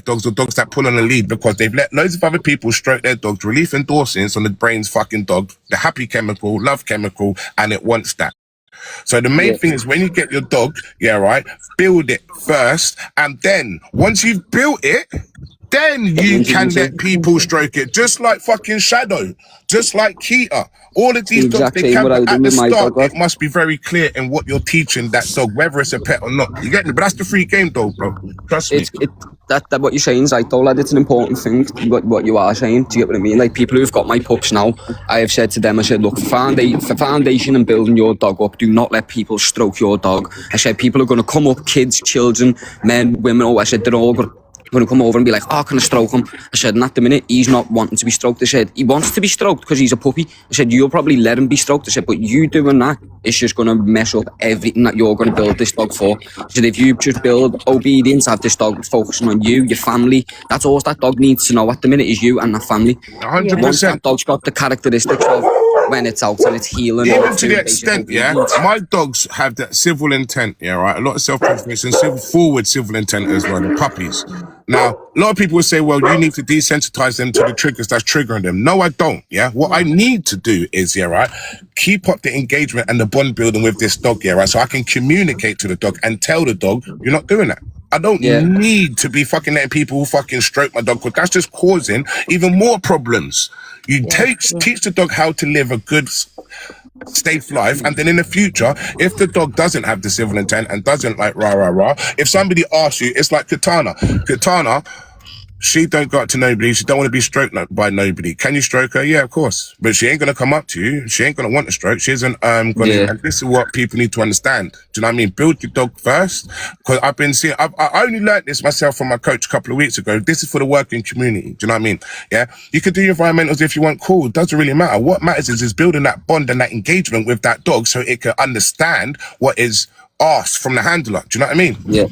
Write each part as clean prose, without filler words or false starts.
dogs or dogs that pull on a lead because they've let loads of other people stroke their dogs, relief endorphins on the brain's fucking dog, the happy chemical, love chemical, and it wants that. So the main thing is when you get your dog, build it first, and then once you've built it, then you can let people stroke it, just like fucking Shadow, just like Keita. All of these dogs, they can, but at the start, it must be very clear in what you're teaching that dog, whether it's a pet or not. You get me? But that's the free game, though, bro. Trust me. That what you're saying is right, though, lad. It's an important thing, what you are saying. Do you get what I mean? Like, people who've got my pups now, I have said to them, I said, look, for foundation and building your dog up, do not let people stroke your dog. I said, people are going to come up, kids, children, men, women, I said, they're all going to come over and be like, oh, can I stroke him? I said, and at the minute, he's not wanting to be stroked. I said, he wants to be stroked because he's a puppy. I said, you'll probably let him be stroked. I said, but you doing that, it's just going to mess up everything that you're going to build this dog for. I said, if you just build obedience, have this dog focusing on you, your family, that's all that dog needs to know at the minute is you and that family. 100%. Once that dog's got the characteristics of when it's out and it's healing. Even to the extent, my dogs have that civil intent, a lot of self-preservation, forward civil intent as well, the puppies. Now, a lot of people will say, well, you need to desensitize them to the triggers that's triggering them. No, I don't, What I need to do is, keep up the engagement and the bond building with this dog, so I can communicate to the dog and tell the dog, you're not doing that. I don't need to be fucking letting people fucking stroke my dog, because that's just causing even more problems. You teach the dog how to live a good, safe life, and then in the future, if the dog doesn't have the civil intent and doesn't like rah, if somebody asks you, it's like Katana, she don't go up to nobody. She don't want to be stroked by nobody. Can you stroke her? Yeah, of course. But she ain't going to come up to you. She ain't going to want to stroke. She isn't going to. And this is what people need to understand. Do you know what I mean? Build your dog first. Because I've been seeing, I only learned this myself from my coach a couple of weeks ago. This is for the working community. Do you know what I mean? Yeah. You can do your environmentals if you want. Cool. It doesn't really matter. What matters is building that bond and that engagement with that dog so it can understand what is asked from the handler. Do you know what I mean? Yeah.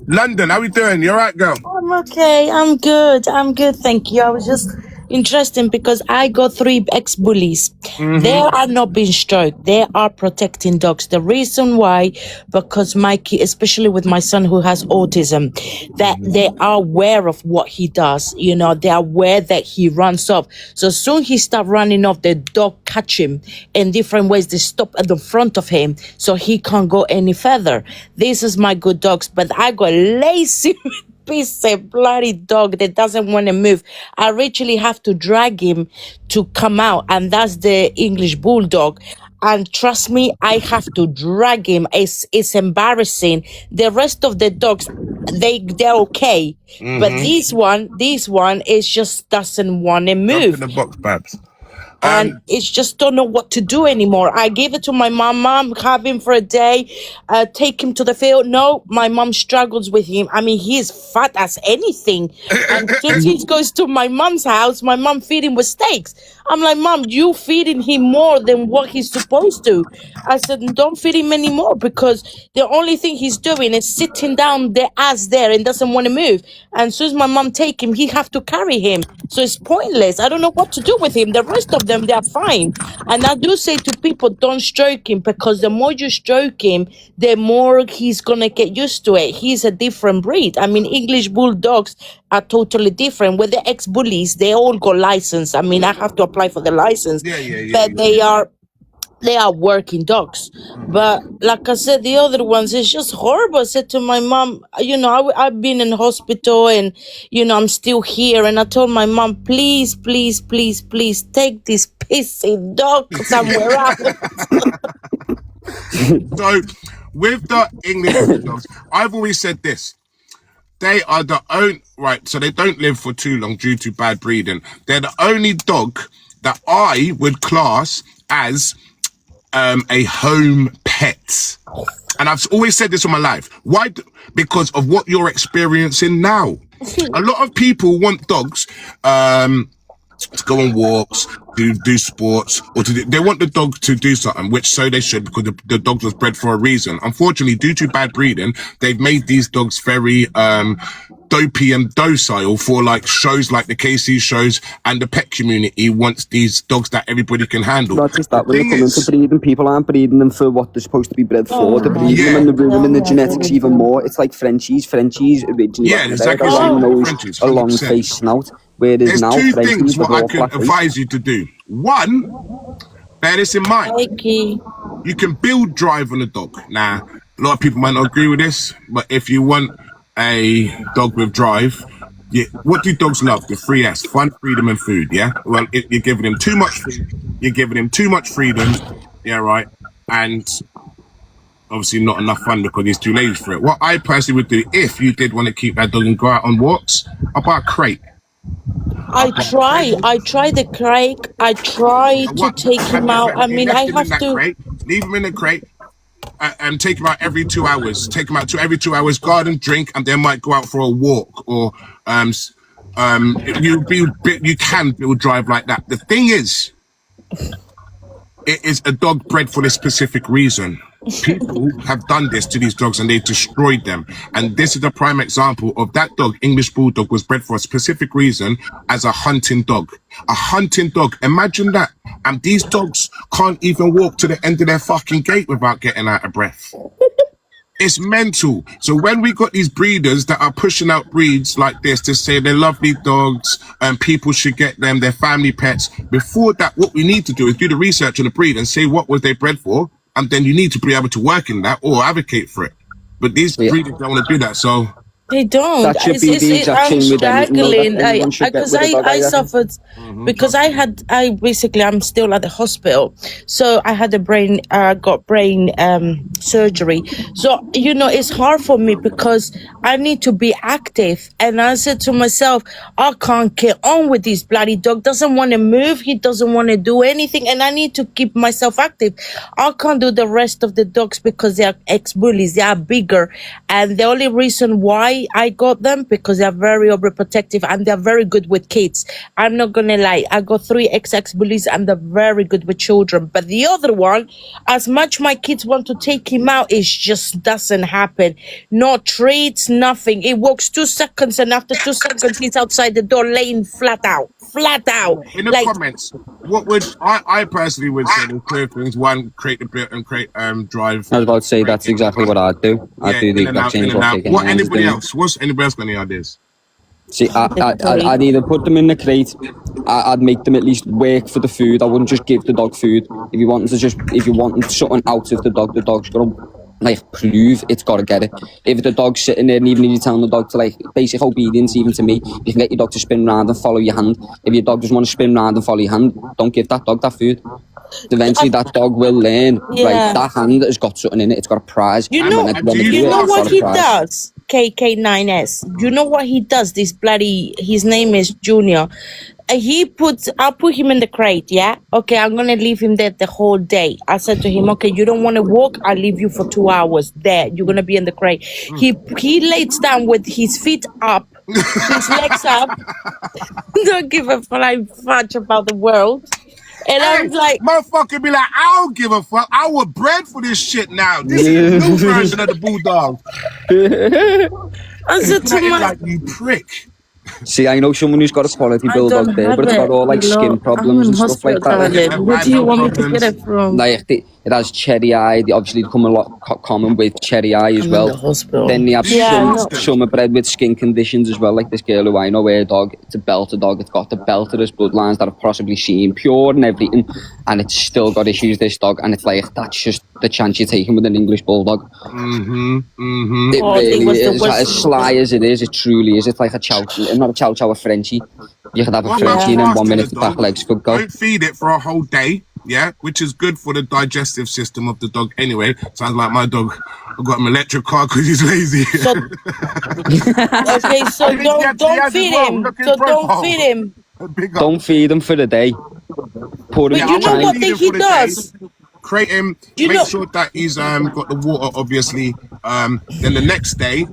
London, how we doing? You all right, girl? I'm okay. I'm good. Thank you. I was just interested because I got 3 ex-bullies. They are not being stroked. They are protecting dogs. The reason why, because Mikey, especially with my son who has autism, that they are aware of what he does. They are aware that he runs off. So soon he start running off, the dog catch him in different ways. They stop at the front of him so he can't go any further. This is my good dogs, but I got lazy piece of bloody dog that doesn't want to move. I literally have to drag him to come out, and that's the English bulldog. And trust me, I have to drag him. It's embarrassing. The rest of the dogs, they're okay, but this one is just doesn't want to move. Jump in the box, Babs. And it's just don't know what to do anymore. I gave it to my mom. Mom, have him for a day, take him to the field. No, my mom struggles with him. I mean, he's fat as anything. And since he goes to my mom's house, my mom feed him with steaks. I'm like, Mom, you feeding him more than what he's supposed to. I said, don't feed him anymore, because the only thing he's doing is sitting down the ass there and doesn't want to move. And as soon as my mom take him, he have to carry him. So it's pointless. I don't know what to do with him. The rest of them, they're fine. And I do say to people, don't stroke him, because the more you stroke him, the more he's going to get used to it. He's a different breed. I mean, English bulldogs are totally different. With the ex-bullies, they all got license. I mean, I have to apply for the license. But they are working dogs. But like I said, the other ones, it's just horrible. I said to my mom, I've been in hospital and, I'm still here. And I told my mom, please, please, please, please take this pissy dog somewhere else. So, with the English bulldogs, I've always said this. They are the only, so they don't live for too long due to bad breeding. They're the only dog that I would class as a home pet. And I've always said this all my life. Why? Because of what you're experiencing now. A lot of people want dogs to go on walks, do sports, or they want the dog to do something, which so they should, because the dog was bred for a reason. Unfortunately, due to bad breeding, they've made these dogs very dopey and docile for like shows like the KC shows, and the pet community wants these dogs that everybody can handle. Not just that, The when they thing come into is, breeding, people aren't breeding them for what they're supposed to be bred for. Oh They're my breeding them and they're God. ruining the Yeah, genetics really even do. more. It's like Frenchies originally yeah, back in the day. exactly They the had a same long with nose, Frenchies, a long 100%. face snout. Whereas There's now, two Frenchies, things they're what I all can flat face. advise you to do. One, bear this in mind. Kiki. You can build drive on a dog. Now, a lot of people might not agree with this, but if you want a dog with drive, what do dogs love? The 3S, fun, freedom, and food, yeah? Well, you're giving him too much food, you're giving him too much freedom, yeah, right? And obviously not enough fun because he's too lazy for it. What I personally would do, if you did want to keep that dog and go out on walks, I'll buy a crate. I try the crate. I try to What take him out. I you mean, left I him in have that to. crate, leave him in the crate, and take him out every 2 hours. Take him out every 2 hours, garden, drink, and then might go out for a walk. Or you can build drive like that. The thing is, it is a dog bred for a specific reason. People have done this to these dogs and they destroyed them. And this is a prime example of that dog. English Bulldog was bred for a specific reason as a hunting dog. A hunting dog. Imagine that. And these dogs can't even walk to the end of their fucking gate without getting out of breath. It's mental. So when we got these breeders that are pushing out breeds like this to say they're lovely dogs and people should get them, they're family pets, before that, what we need to do is do the research on the breed and say what was they bred for, and then you need to be able to work in that or advocate for it. But these breeders don't want to do that, so... They don't. That should be the exact I'm same with anything, though, that struggling. anyone should get Because with a dog, I reckon. suffered because I'm still at the hospital. So I had got brain surgery. So, you know, it's hard for me because I need to be active. And I said to myself, I can't get on with this bloody dog. Doesn't want to move. He doesn't want to do anything. And I need to keep myself active. I can't do the rest of the dogs because they are ex-bullies. They are bigger. And the only reason why I got them, because they're very overprotective and they're very good with kids. I'm not gonna lie, I got 3 ex-bullies and they're very good with children. But the other one, as much my kids want to take him out, it just doesn't happen. No treats, nothing. It walks 2 seconds and after 2 seconds he's outside the door laying flat out. In the comments, what would I personally would say the clear things. One, create a bit and create drive. I was about to say that's exactly what I'd do. I'd do the exact same what Kk9s What anybody doing. else? What's anybody else got any ideas? See, I'd either put them in the crate. I'd make them at least work for the food. I wouldn't just give the dog food. If you want something out of the dog's gotta like prove it's gotta get it. If the dog's sitting there and even if you're telling the dog to like basic obedience, even to me, you can get your dog to spin around and follow your hand. If your dog doesn't want to spin around and follow your hand, don't give that dog that food. Eventually that dog will learn, like that hand has got something in it, it's got a prize. You know what he does? Kk9s. You know what he does? This bloody, his name is Junior. I'll put him in the crate, yeah? Okay, I'm gonna leave him there the whole day. I said to him, okay, you don't wanna walk? I'll leave you for 2 hours there. You're gonna be in the crate. He lays down with his feet up, his legs up. Don't give a flying fudge about the world. And I was like, motherfucker be like, I don't give a fuck. I was bred for this shit now. This is the new version of the Bulldog. I said to my, like, you prick. See, I know someone who's got a quality bulldog there, but it's got all like skin problems and stuff like that. Where do you want me to get it from? Like it has cherry eye. They obviously come a lot common with cherry eye as well. Then they have some are bred with skin conditions as well. Like this girl who I know, her dog, it's a belter dog. It's got the belterest bloodlines that I've possibly seen, pure and everything, and it's still got issues. This dog, and it's like that's just the chance you're taking with an English bulldog. It really is. As sly as it is, it truly is. It's like a chow, not a chow chow, a Frenchie. You could have a Frenchie and in 1 minute the back legs could go. Don't feed it for a whole day, yeah, which is good for the digestive system of the dog anyway. Sounds like my dog. I got him an electric car because he's lazy. So, okay, so don't feed him. So don't feed him. Don't feed him for the day. Put him. But you know what he does? Create him. Make sure that he's got the water, obviously. Then the next day.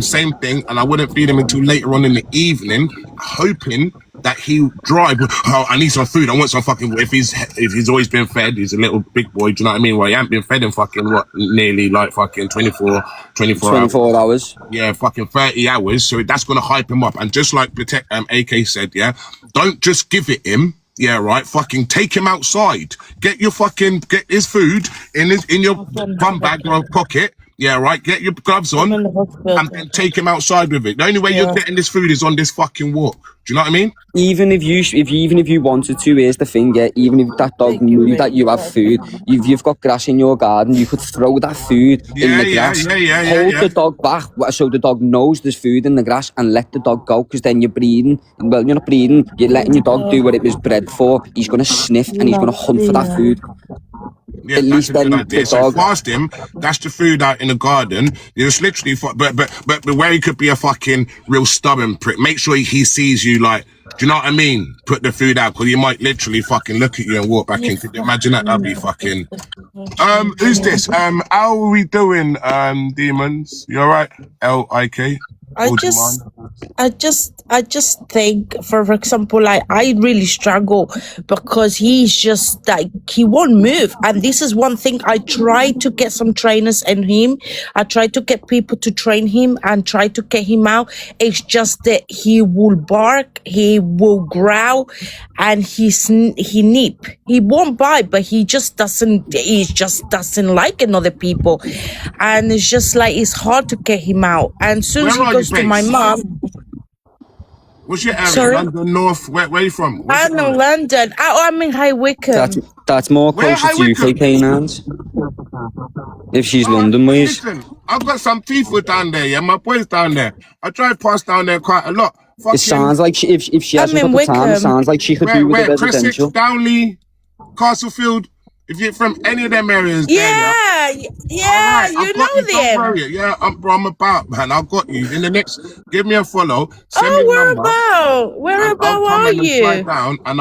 Same thing, and I wouldn't feed him until later on in the evening, hoping that he drive. Oh, I need some food. I want some fucking. If he's always been fed, he's a little big boy. Do you know what I mean? Well, he ain't been fed in fucking what, nearly like fucking 24 hours. Yeah, fucking 30 hours. So that's gonna hype him up. And just like Protect AK said, yeah, don't just give it him. Yeah, right. Fucking take him outside. Get his food in your bum bag or pocket. Yeah, right. Get your gloves on and then take him outside with it. The only way you're getting this food is on this fucking walk. Do you know what I mean? Even if you wanted to, here's the thing, yeah. Even if that dog knew that you have food, you've got grass in your garden, you could throw that food in the grass, hold the dog back so the dog knows there's food in the grass, and let the dog go. Because then you're breeding. Well, you're not breeding. You're letting your dog do what it was bred for. He's gonna sniff and he's gonna hunt for that food. Yeah, that's a good idea. So fast him, dash the food out in the garden. You're just literally, but where he could be a fucking real stubborn prick. Make sure he sees you, like, do you know what I mean? Put the food out, because he might literally fucking look at you and walk back in. Could you imagine that? That'd be fucking. Who's this? How are we doing, demons? You alright? LIK? I just think, for example, I really struggle because he's just like, he won't move. And this is one thing I try to get some trainers in him. I try to get people to train him and try to get him out. It's just that he will bark, he will growl, and he nip. He won't bite, but he just doesn't like another people. And it's just like, it's hard to get him out. And as soon as he goes to my mom. What's your area? Sorry? London, North? Where are you from? I'm in London. I'm in High Wycombe. That's more closer to you, Kk9s. If she's London ways. Listen, I've got some people down there, yeah. My boys down there. I drive past down there quite a lot. It sounds like if she hasn't got the time, it sounds like she could do with the residential. Downley, Castlefield. If you're from any of them areas, you right, know them. Yeah, I'm about, man. I've got you. In the next, give me a follow. Where about are you? Down and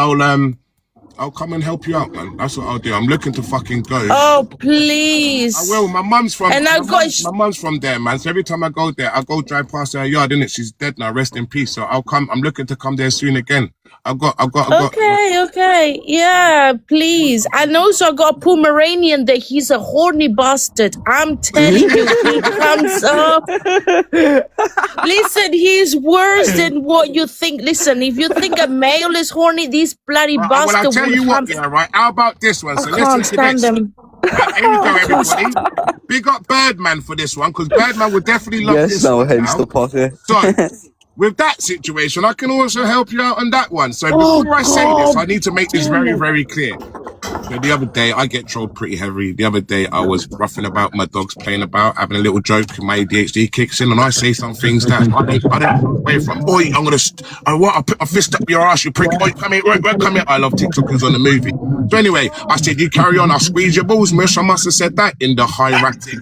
I'll come and help you out, man. That's what I'll do. I'm looking to fucking go. Oh, please. I will. My mum's from. And my mum's from there, man. So every time I go there, I go drive past her yard, innit? She's dead now. Rest in peace. So I'll come. I'm looking to come there soon again. I've got. Okay. Yeah, please. And also I got a Pomeranian that he's a horny bastard. I'm telling you, he comes up. Listen, he's worse than what you think. Listen, if you think a male is horny, this bloody bastard. Well, I'll tell you what, yeah, right? How about this one? So I can't stand them. Here we go, everybody. Big up Birdman for this one, because Birdman would definitely love this one. Hence the pocket. So, with that situation, I can also help you out on that one. So before I say this, I need to make this very, very clear. So the other day, I get trolled pretty heavy. The other day, I was roughing about my dogs, playing about, having a little joke, and my ADHD kicks in, and I say some things that I don't away from. Oi, I'll put my fist up your ass, you prick. Oi, come here, come here. I love TikTokers on the movie. So anyway, I said, you carry on, I'll squeeze your balls, miss. I must have said that in the hieratic,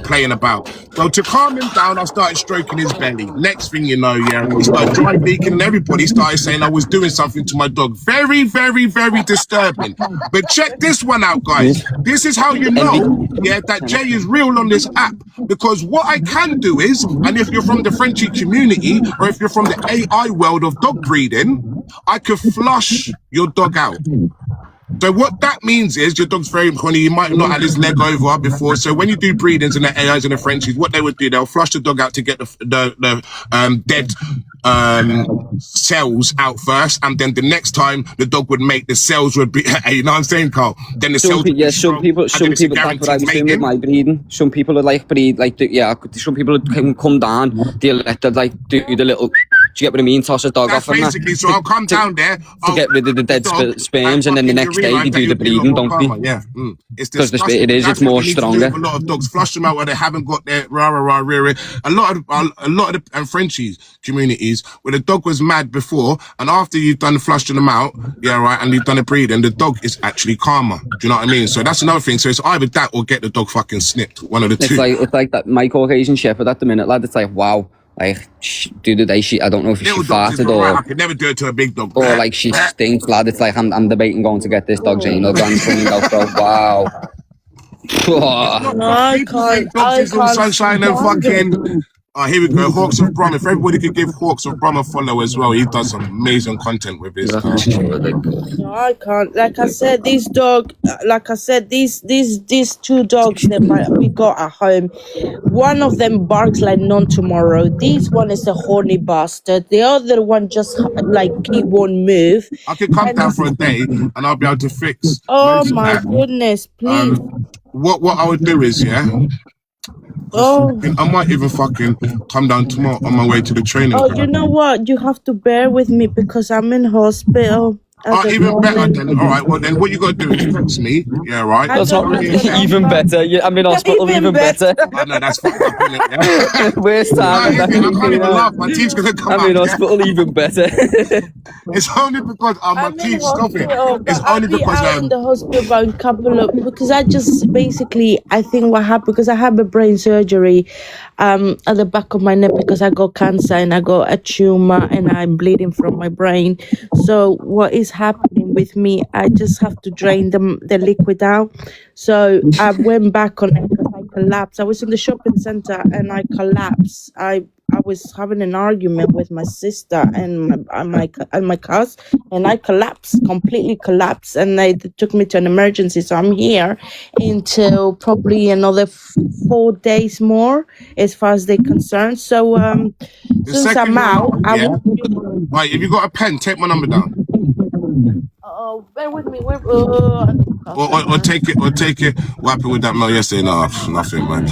playing about. So to calm him down, I started stroking his belly. Next thing you know, yeah, he started dry leaking, and everybody started saying I was doing something to my dog. Very, very, very disturbing. But check this one out, guys. This is how you know, yeah, that Jay is real on this app. Because what I can do is, and if you're from the Frenchie community, or if you're from the AI world of dog breeding, I could flush your dog out. So what that means is your dog's very horny. You might not have his leg over before. So when you do breedings and the AIs and the Frenchies, what they would do, they'll flush the dog out to get the dead cells out first, and then the next time the dog would mate, the cells would be. You know what I'm saying, Carl? Then the cells. Some people. That's what I was saying with my breeding. Some people are like breed, some people can come down. They'll let them do the little. Do you get what I mean? Toss a dog off. Basically, so I'll come down there to get rid of the dead sperms, and then the next day they do the breeding, don't they? Yeah, because it's more stronger. A lot of dogs flush them out where they haven't got their rah. A lot of the Frenchies communities where the dog was mad before, and after you've done flushing them out, yeah, right, and you've done the breeding, the dog is actually calmer. Do you know what I mean? So that's another thing. So it's either that or get the dog fucking snipped. One of the two. It's like that. My Caucasian Shepherd at the minute, lad. It's like wow. Like, do the day I don't know if she farted or... I could never do it to a big dog. Or like she stinks, lad. It's like I'm debating going to get this dog's anal glands cleaned out, bro. Wow. I can't. Sunshine and fucking Here we go. Hawks of Brum. If everybody could give Hawks of Brum a follow as well, he does some amazing content with his. No, I can't. Like I said, these two dogs that we got at home. One of them barks like none tomorrow. This one is a horny bastard. The other one just like he won't move. I could come down for a day and I'll be able to fix. Oh my goodness, please. What I would do is, I might even fucking come down tomorrow on my way to the training. Oh, you know what? You have to bear with me because I'm in hospital. Even better then. All right, well then what you got to do is text me. Yeah, right. That's even better. Yeah, I'm in hospital. Even better. I know that's fucked up, isn't it? Yeah? Worst time. I can't even laugh. My team's gonna come out. I'm in hospital. Even better. It's only because my team. Stop it. It's only because I'm in the hospital about a couple of because I just basically I think what happened because I had a brain surgery at the back of my neck because I got cancer and I got a tumor and I'm bleeding from my brain. So what is happening with me? I just have to drain the liquid out. So I went back on it because I collapsed. I was in the shopping center and I collapsed. I was having an argument with my sister and my cousin, and I completely collapsed, and they took me to an emergency. So I'm here until probably another 4 days more, as far as they're concerned. So since I'm out, I will. Right, if you got a pen, take my number down. Oh, bear with me. Or take it. What happened with that mail yesterday? No, nothing, man.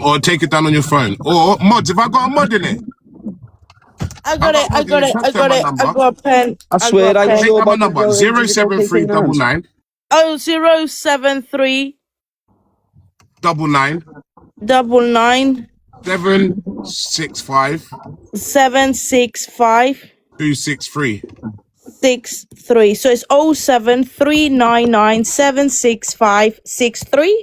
Or take it down on your phone. Or mods. If I got a mod in it. I got it. I got a pen. I swear I take my number. 07399. Oh, 073 99 765 263. 63. So it's 0739976563263.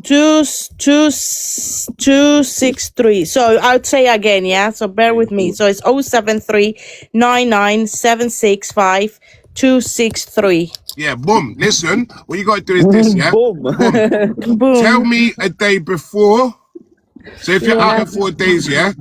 263. So I'll say again, yeah. So bear with me. So it's 07399765263. Yeah, boom. Listen, what you gotta do is this, yeah. Boom. Boom. Tell me a day before. So if you're out in 4 days, yeah,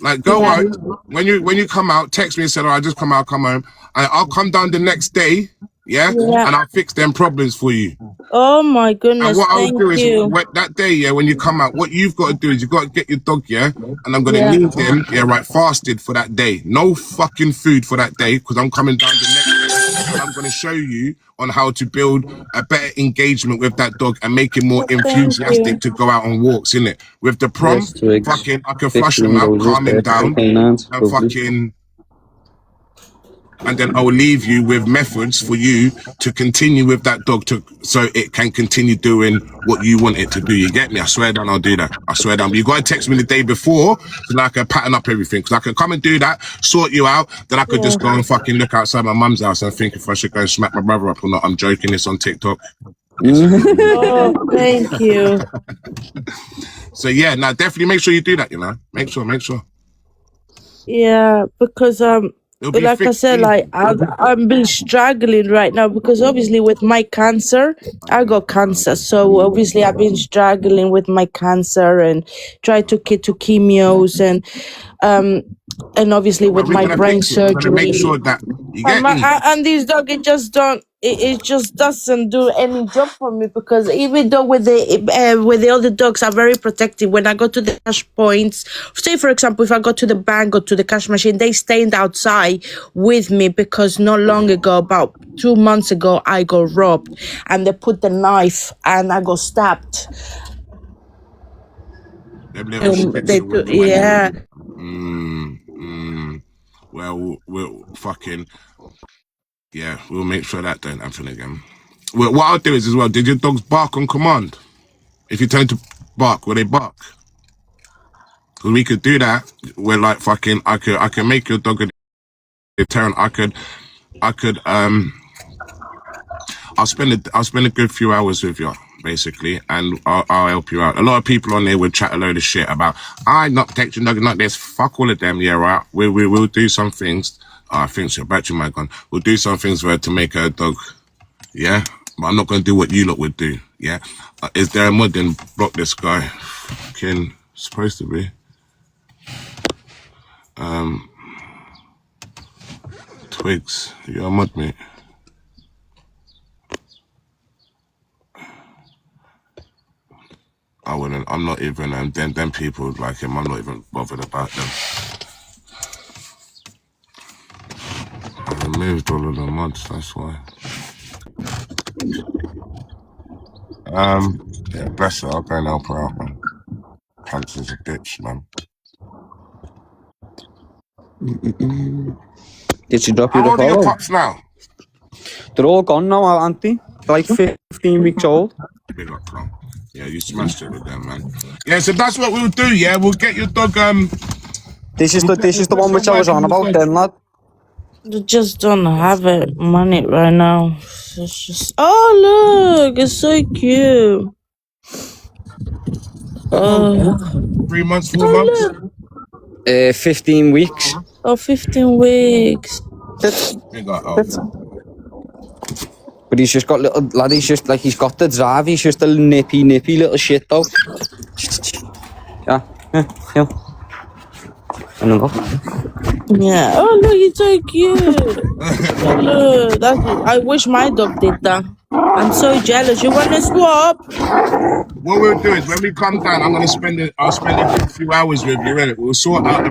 like go out. When you come out, text me and say, "Oh, I just come out, come home," and I'll come down the next day, yeah, and I'll fix them problems for you. Oh my goodness! And what I'll do is you. that day, yeah, when you come out, what you've got to do is you've got to get your dog, yeah, and I'm gonna need him, fasted for that day. No fucking food for that day because I'm coming down the next day. And I'm gonna show you on how to build a better engagement with that dog and make him more enthusiastic to go out on walks, innit? With the prom, fucking, I can flush him out, calm him down, and fucking. And then I'll leave you with methods for you to continue with that dog so it can continue doing what you want it to do. You get me? I swear down, I'll do that. I swear down. But you got to text me the day before so that I can pattern up everything. Because I can come and do that, sort you out. Then I could just go and fucking look outside my mum's house and think if I should go and smack my brother up or not. I'm joking. It's on TikTok. Oh, thank you. So yeah, now definitely make sure you do that, you know. Make sure. Yeah, because like I said, like I've been struggling right now because obviously with my cancer, I got cancer. So obviously I've been struggling with my cancer and try to get to chemios and obviously with my brain surgery. Make sure that you get and these dogs, it just doesn't do any job for me because even though with the other dogs are very protective, when I go to the cash points, say for example, if I go to the bank or to the cash machine, they stand outside with me because not long ago, about 2 months ago, I got robbed and they put the knife and I got stabbed. Yeah. Well, we'll fucking. Yeah, we'll make sure that don't happen again. Well, what I'll do is as well, did your dogs bark on command? If you turn to bark, will they bark? Because we could do that. We're like fucking, I can make your dog a deterrent. I'll spend a good few hours with you, basically, and I'll help you out. A lot of people on there would chat a load of shit about, I'm not protecting dog, not this. Fuck all of them, yeah, right? We'll do some things. I think so. Back to my gun. We'll do some things for her to make her a dog. Yeah? But I'm not going to do what you lot would do. Yeah? Is there a mod? Then block this guy. Fucking supposed to be. Twigs, you're a mud, mate. I wouldn't. I'm not even. Them people like him. I'm not even bothered about them. I removed all of the mods. That's why. Yeah, bless her. I'll go and help her out, man. Cancer's a bitch, man. Did she drop you How the old are your follow? pups now? They're all gone now, aren't they? They're like 15 weeks old. Big up, bro. Yeah, you smashed it with them, man. Yeah, so that's what we'll do. Yeah, we'll get your dog. This is the one which I was on about then, lad. You just don't have it money right now. It's just, oh look, it's so cute. 3 months, 4 months. Look. 15 weeks. Oh, 15 weeks. Big up, oh. But he's just got little lad. He's just like he's got the drive. He's just a nippy little shit though. Yeah. I don't know. Yeah. Oh look, it's so cute. Oh, look, I wish my dog did that. I'm so jealous. You want to swap? What we'll do is when we come down, I'll spend a few hours with you, innit? We'll sort out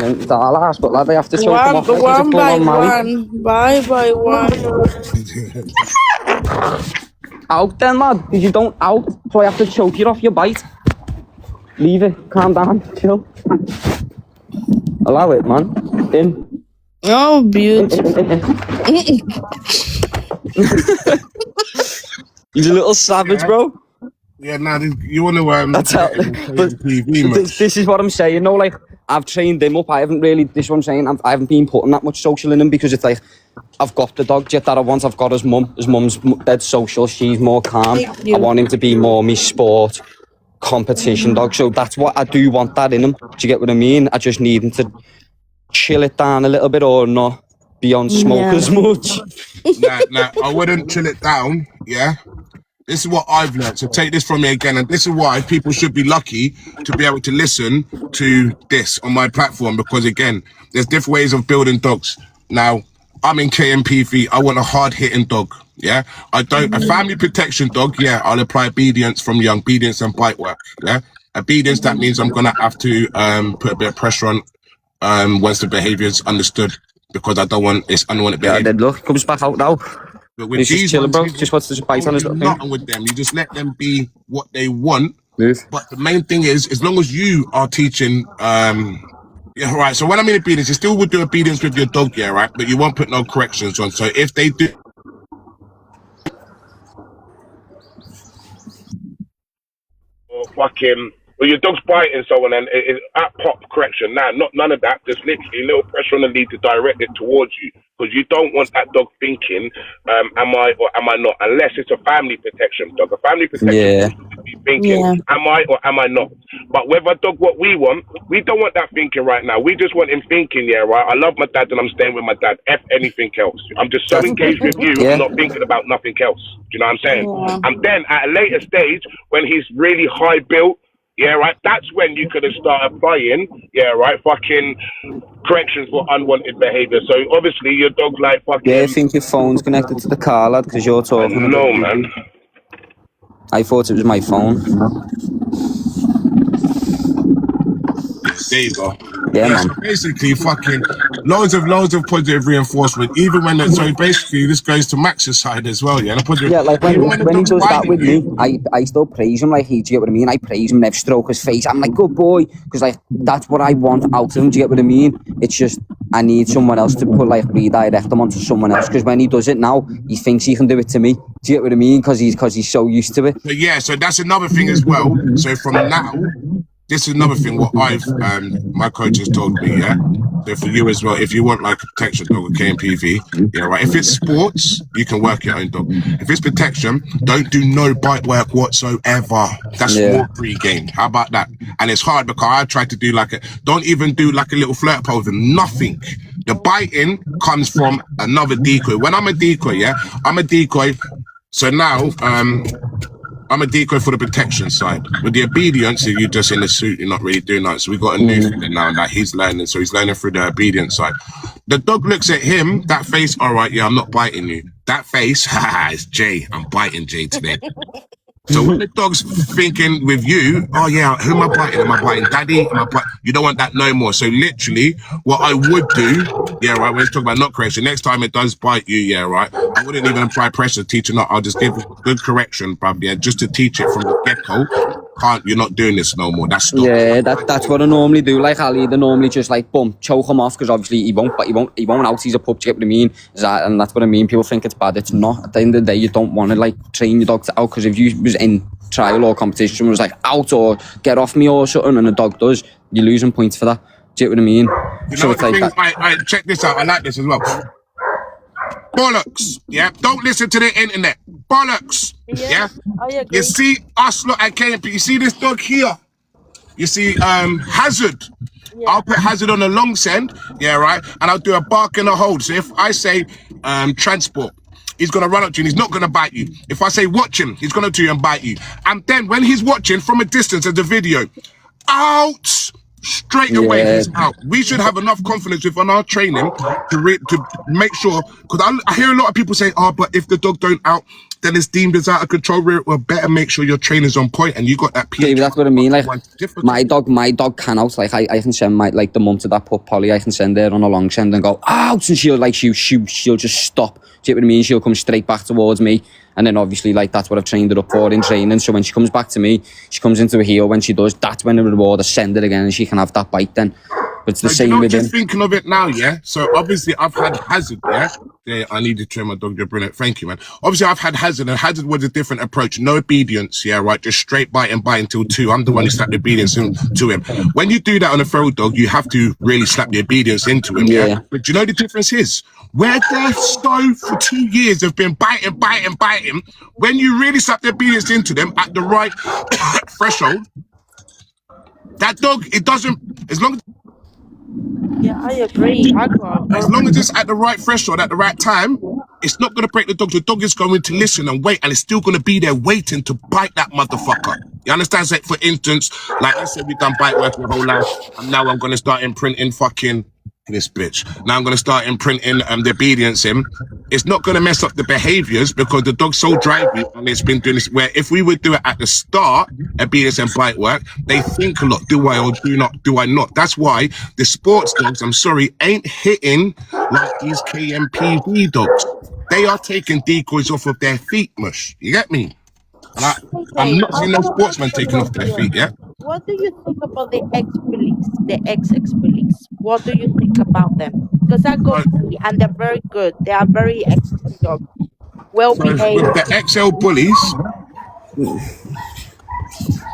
The last, but lad, they have to choke him off. One by one. By one. Out then, lad. Because you don't out, so I have to choke you off your bite. Leave it. Calm down. Chill. Allow it, man. In. Oh, beautiful. He's a little savage, bro. Yeah, nah, you want to That's how. But this is what I'm saying. No, like I've trained him up. I haven't really. This is what I'm saying. I haven't been putting that much social in him because it's like I've got the dog jet that I want. I've got his mum. His mum's dead social. She's more calm. I want him to be more me sport competition dog. So that's what I do want that in him. Do you get what I mean? I just need him to chill it down a little bit or not be on smoke as much. Nah, I wouldn't chill it down. Yeah. This is what I've learned, so take this from me again, and this is why people should be lucky to be able to listen to this on my platform, because again, there's different ways of building dogs. Now, I'm in KMPV, I want a hard-hitting dog, yeah? I don't, a family protection dog, yeah, I'll apply obedience from young, obedience and bite work, yeah? Obedience, that means I'm gonna have to put a bit of pressure on once the behavior is understood, because I don't want, it's unwanted behavior. Yeah, look, comes back out now. But with He's these just chilling, ones, bro. Just wants to bite on his little thing. nothing with them. You just let them be what they want. Move. But the main thing is, as long as you are teaching, yeah, right. So when I mean obedience, you still would do obedience with your dog, yeah, right? But you won't put no corrections on. So if they do, or fucking, well, your dog's biting someone and it at pop correction. Nah, none of that. Just literally a little pressure on the lead to direct it towards you, because you don't want that dog thinking, am I or am I not? Unless it's a family protection dog. A family protection dog should be thinking, am I or am I not? But with a dog, what we want, we don't want that thinking right now. We just want him thinking, yeah, right. I love my dad and I'm staying with my dad. F anything else. I'm just so engaged with you. I'm not thinking about nothing else. Do you know what I'm saying? And then at a later stage, when he's really high built, yeah, right, that's when you could have started applying, yeah, right, fucking corrections for unwanted behaviour. So obviously your dog's like fucking... Yeah, I think your phone's connected to the car, lad, because you're talking. No, man. I thought it was my phone. There you go. Yeah, man. So basically, fucking loads of positive reinforcement. Even when so basically this goes to Max's side as well. Yeah, yeah. Like when he does that with me, I still praise him. Like do you get what I mean? I praise him. Never stroke his face. I'm like, good boy, because like that's what I want out of him. Do you get what I mean? It's just I need someone else to put like redirect him onto someone else. Because when he does it now, he thinks he can do it to me. Do you get what I mean? Because he's so used to it. But yeah, so that's another thing as well. So from now. This is another thing what I've my coach has told me, yeah. So for you as well, if you want like a protection dog with KMPV, yeah, right. If it's sports, you can work your own dog. If it's protection, don't do no bite work whatsoever. That's more pre-game. How about that? And it's hard because I tried to do don't even do like a little flirt pose and nothing. The biting comes from another decoy. When I'm a decoy, yeah, I'm a decoy. So now, I'm a decoy for the protection side. With the obedience, if you're just in the suit, you're not really doing that. So we got a new thing now that he's learning. So he's learning through the obedience side. The dog looks at him, that face, all right, yeah, I'm not biting you. That face, haha, it's Jay. I'm biting Jay today. So when the dog's thinking with you, oh yeah, who am I biting? Am I biting daddy? Am I biting? You don't want that no more. So literally, what I would do, yeah, right, when it's talking about not correction, next time it does bite you, yeah, right, I wouldn't even apply pressure, teach it not. I'll just give good correction, bruv, yeah, just to teach it from the get-go. You're not doing this no more. That's stop. Yeah, that's what I normally do. Like Ali, they normally just like boom, choke him off because obviously he won't out. He's a pup. Do you get what I mean? And that's what I mean. People think it's bad. It's not. At the end of the day, you don't want to like train your dog to out because if you was in trial or competition was like out or get off me or something, and the dog does, you're losing points for that. Do you get what I mean? You know, it's like I check this out. I like this as well. Bollocks, yeah. Don't listen to the internet. Bollocks, yeah. You see us look at KMP. You see this dog here. You see Hazard. Yeah. I'll put Hazard on the long send, yeah, right. And I'll do a bark and a hold. So if I say transport, he's gonna run up to you and he's not gonna bite you. If I say watch him, he's gonna do you and bite you. And then when he's watching from a distance as the video, out. Straight away, he's out. We should have enough confidence within our training to make sure. Because I hear a lot of people say, "Oh, but if the dog don't out, then it's deemed as out of control." Well, better make sure your trainer's on point and you got that. Yeah, that's what I mean. Like my dog can out. Like I can send the mum to that pup Polly. I can send her on a long send and go out, and she'll just stop. Do you know what I mean? She'll come straight back towards me. And then obviously, like, that's what I've trained her up for in training. So when she comes back to me, she comes into a heel. When she does, that's when the reward, I send it again and she can have that bite then. But it's the same with him. Just thinking of it now, yeah? So obviously I've had Hazard, yeah? Yeah, I need to train my dog, you're brilliant. Thank you, man. Obviously I've had Hazard, and Hazard was a different approach. No obedience, yeah, right? Just straight bite until 2. I'm the one who slapped the obedience to him. When you do that on a feral dog, you have to really slap the obedience into him, yeah? But do you know the difference is? Where they're so for 2 years have been biting, when you really slap the obedience into them at the right threshold, that dog, it doesn't, as long as... Yeah, I agree. As long as it's at the right threshold, at the right time, it's not going to break the dog. The dog is going to listen and wait, and it's still going to be there waiting to bite that motherfucker. You understand? So, for instance, like I said, we've done bite work my whole life, and now I'm going to start imprinting fucking this bitch. Now I'm going to start imprinting the obedience in. It's not going to mess up the behaviors because the dog's so driving and it's been doing this. Where if we would do it at the start, obedience and bite work, they think a lot. Do I or do I not? That's why the sports dogs, I'm sorry, ain't hitting like these KMPV dogs. They are taking decoys off of their feet, mush. You get me? I'm not seeing no sportsmen taking off their feet, yeah? What do you think about the ex-police, the ex-police? What do you think about them? Because I go and they're very good. They are very excellent dogs. Well behaved. With the XL bullies,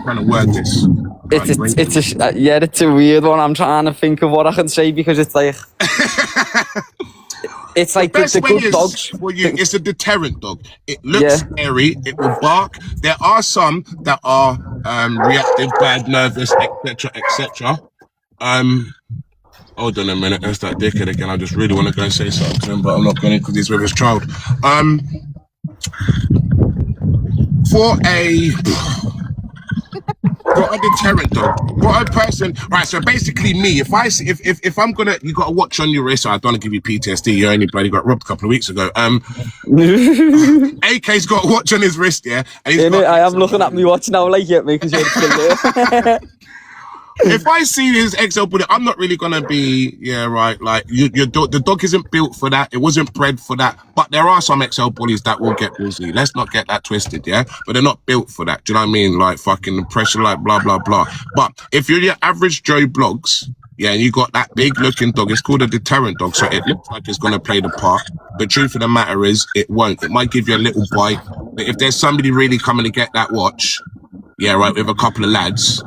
trying to word this. It's a weird one. I'm trying to think of what I can say because it's like... It's like the good dogs. For you, it's a deterrent dog. It looks scary. It will bark. There are some that are reactive, bad, nervous, etc., etc. Hold on a minute. There's that dickhead again. I just really want to go and say something to him, but I'm not going to because he's with his child. For a deterrent dog, for a person, right? So basically, me, if I'm gonna, you got a watch on your wrist. So I don't want to give you PTSD. You only bloody got robbed a couple of weeks ago. AK's got a watch on his wrist, yeah. And I am looking at me watch now, like it because you're still there. If I see his XL bully, I'm not really gonna be, like the dog isn't built for that. It wasn't bred for that. But there are some XL bullies that will get busy. Let's not get that twisted, yeah? But they're not built for that. Do you know what I mean? Like fucking pressure, like blah, blah, blah. But if you're your average Joe Blogs, yeah, and you got that big looking dog, it's called a deterrent dog. So it looks like it's gonna play the part. The truth of the matter is it won't. It might give you a little bite. But if there's somebody really coming to get that watch, with a couple of lads,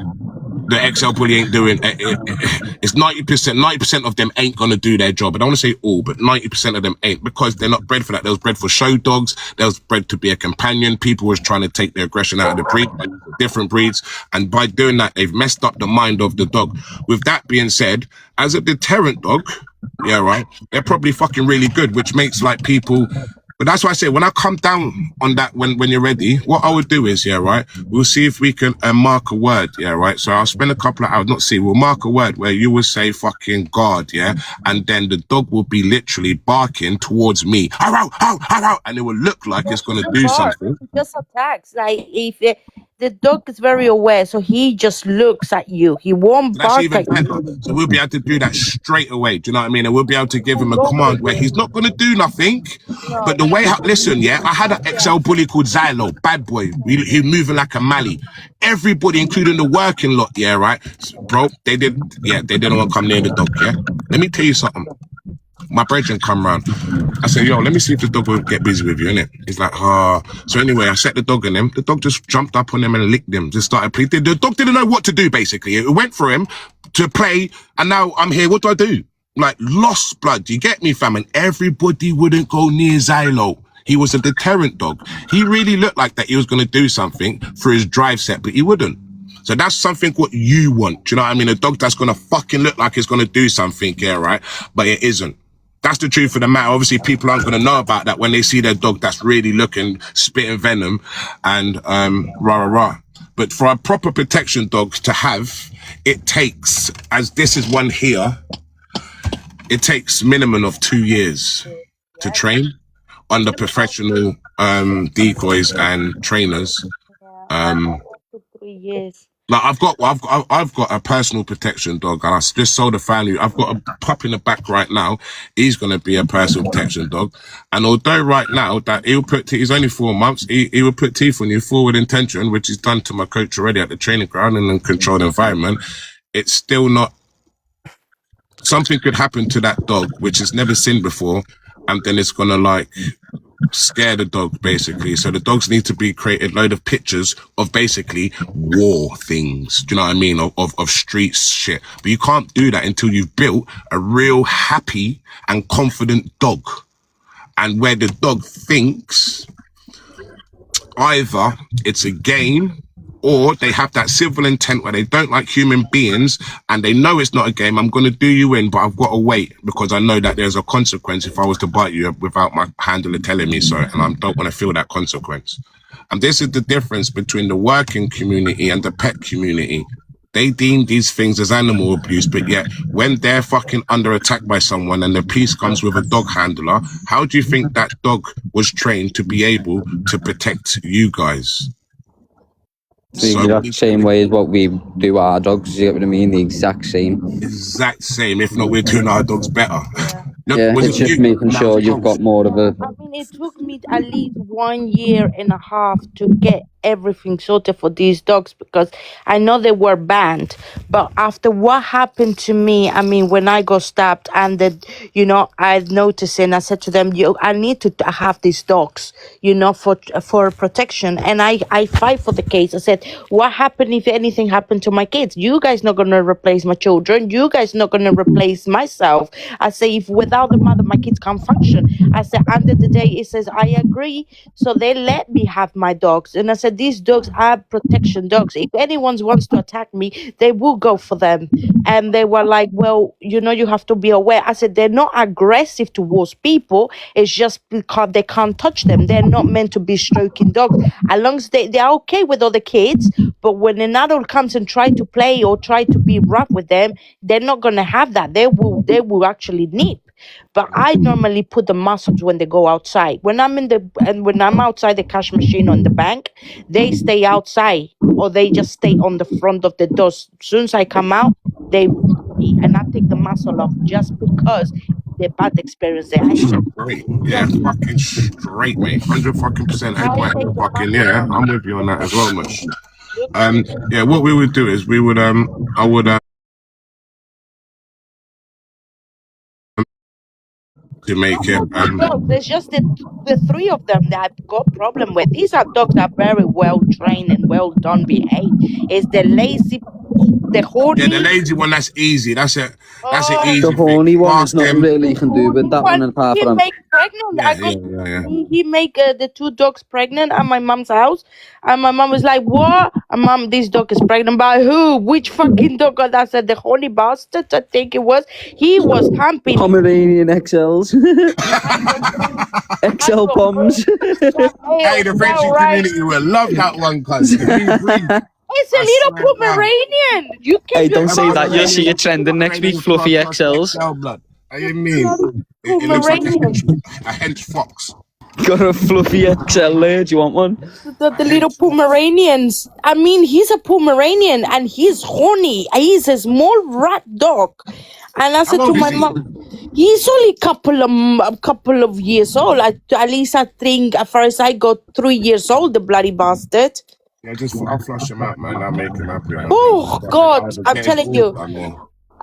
the XL bully ain't doing it's 90% of them ain't gonna do their job. I don't want to say all, but 90% of them ain't, because they're not bred for that. They was bred for show dogs. They was bred to be a companion. People was trying to take their aggression out of the breed, different breeds, and by doing that, they've messed up the mind of the dog. With that being said, as a deterrent dog, they're probably fucking really good, which makes like people But that's why I say when I come down on that, when you're ready, what I would do is, yeah, right. We'll see if we can mark a word, yeah, right. So I'll spend a couple of hours, not see, we'll mark a word where you will say fucking God, yeah, and then the dog will be literally barking towards me, ow, ow, ow, ow, ow, and it will look like it's gonna do something. He just attacks. Like if the dog is very aware, so he just looks at you. He won't That's bark even at you. better. So we'll be able to do that straight away. Do you know what I mean? And we'll be able to give him a command where he's not going to do nothing. But the way, listen, yeah, I had an XL bully called Xylo, bad boy. He moving like a Mali. Everybody, including the working lot, yeah, right? Bro, they didn't want to come near the dog, yeah? Let me tell you something. My brethren come round. I said, yo, let me see if the dog will get busy with you, innit? He's like, ah. So anyway, I set the dog on him. The dog just jumped up on him and licked him. Just started playing. The dog didn't know what to do, basically. It went for him to play, and now I'm here. What do I do? Like, lost blood. You get me, fam? And everybody wouldn't go near Xylo. He was a deterrent dog. He really looked like that he was going to do something for his drive set, but he wouldn't. So that's something what you want. Do you know what I mean? A dog that's going to fucking look like it's going to do something, yeah, right? But it isn't. That's the truth of the matter. Obviously, people aren't going to know about that when they see their dog that's really looking, spitting venom and rah, rah, rah. But for a proper protection dog to have, it takes, as this is one here, it takes minimum of 2 years to train under professional decoys and trainers. 3 years. Like I've got a personal protection dog, and I just sold a family. I've got a pup in the back right now. He's gonna be a personal protection dog, and although right now that he's only 4 months, he will put teeth on you forward intention, which is done to my coach already at the training ground in a controlled environment. It's still not. Something could happen to that dog, which is never seen before, and then it's gonna like scare the dog, basically. So the dogs need to be created load of pictures of basically war things. Do you know what I mean? Of street shit. But you can't do that until you've built a real happy and confident dog. And where the dog thinks either it's a game or they have that civil intent where they don't like human beings and they know it's not a game. I'm going to do you in, but I've got to wait because I know that there's a consequence if I was to bite you without my handler telling me so. And I don't want to feel that consequence. And this is the difference between the working community and the pet community. They deem these things as animal abuse, but yet when they're fucking under attack by someone and the police comes with a dog handler, how do you think that dog was trained to be able to protect you guys? The exact same way as what we do our dogs, you get what I mean? The exact same. Exact same, if not we're doing our dogs better. Yeah, it's just making sure you've got more of a... I mean, it took me at least 1 year and a half to get everything sorted for these dogs because I know they were banned. But after what happened to me, I mean, when I got stabbed and I noticed and I said to them, I need to have these dogs, for protection. And I fight for the case. I said, what happened if anything happened to my kids? You guys not going to replace my children. You guys not going to replace myself. I say, if without the mother, my kids can't function. I said, under the day, it says, I agree. So they let me have my dogs. And I said, these dogs are protection dogs. If anyone wants to attack me, they will go for them. And they were like, well, you have to be aware. I said, they're not aggressive towards people. It's just because they can't touch them. They're not meant to be stroking dogs. As long as they're okay with other kids. But when an adult comes and try to play or try to be rough with them, they're not going to have that. They will actually nip. But I normally put the muzzles when they go outside. When I'm outside the cash machine on the bank, they stay outside or they just stay on the front of the doors. As soon as I come out, they and I take the muzzle off just because the bad experience they had. Great. Yeah, fucking straight, mate. 100% fucking yeah. I'm with you on that as well, much. Yeah, what we would do is I would to make it there's just the three of them that I've got problem with. These are dogs that are very well trained and well done behaved. It's the lazy horny. Yeah, the lazy one, that's easy. That's an easy The thing. horny one, Ask there's nothing them. really you can do with that one apart He from... make pregnant. Yeah, I got yeah. he make the 2 dogs pregnant at my mom's house, and my mom was like, "What? Mom, this dog is pregnant by who? Which fucking dog?" And I said, "The horny bastard." I think it was. He was humping. Pomeranian XLs. XL Poms. Hey, the Frenchie community will love that one, cuz. It's a little Pomeranian. You can. Hey, don't say that. You'll see it trending next week. Fluffy XLs. Blood. I mean, it looks like a hench fox. Got a fluffy XL there. Do you want one? The little Pomeranians. I mean, he's a Pomeranian and he's horny. He's a small rat dog. And I said to my mom, he's only a couple of years old. At least I think, as far as I got 3 years old, the bloody bastard. Yeah, I'll flush him out, man. I'll make him happy. Oh, God, I'm telling you.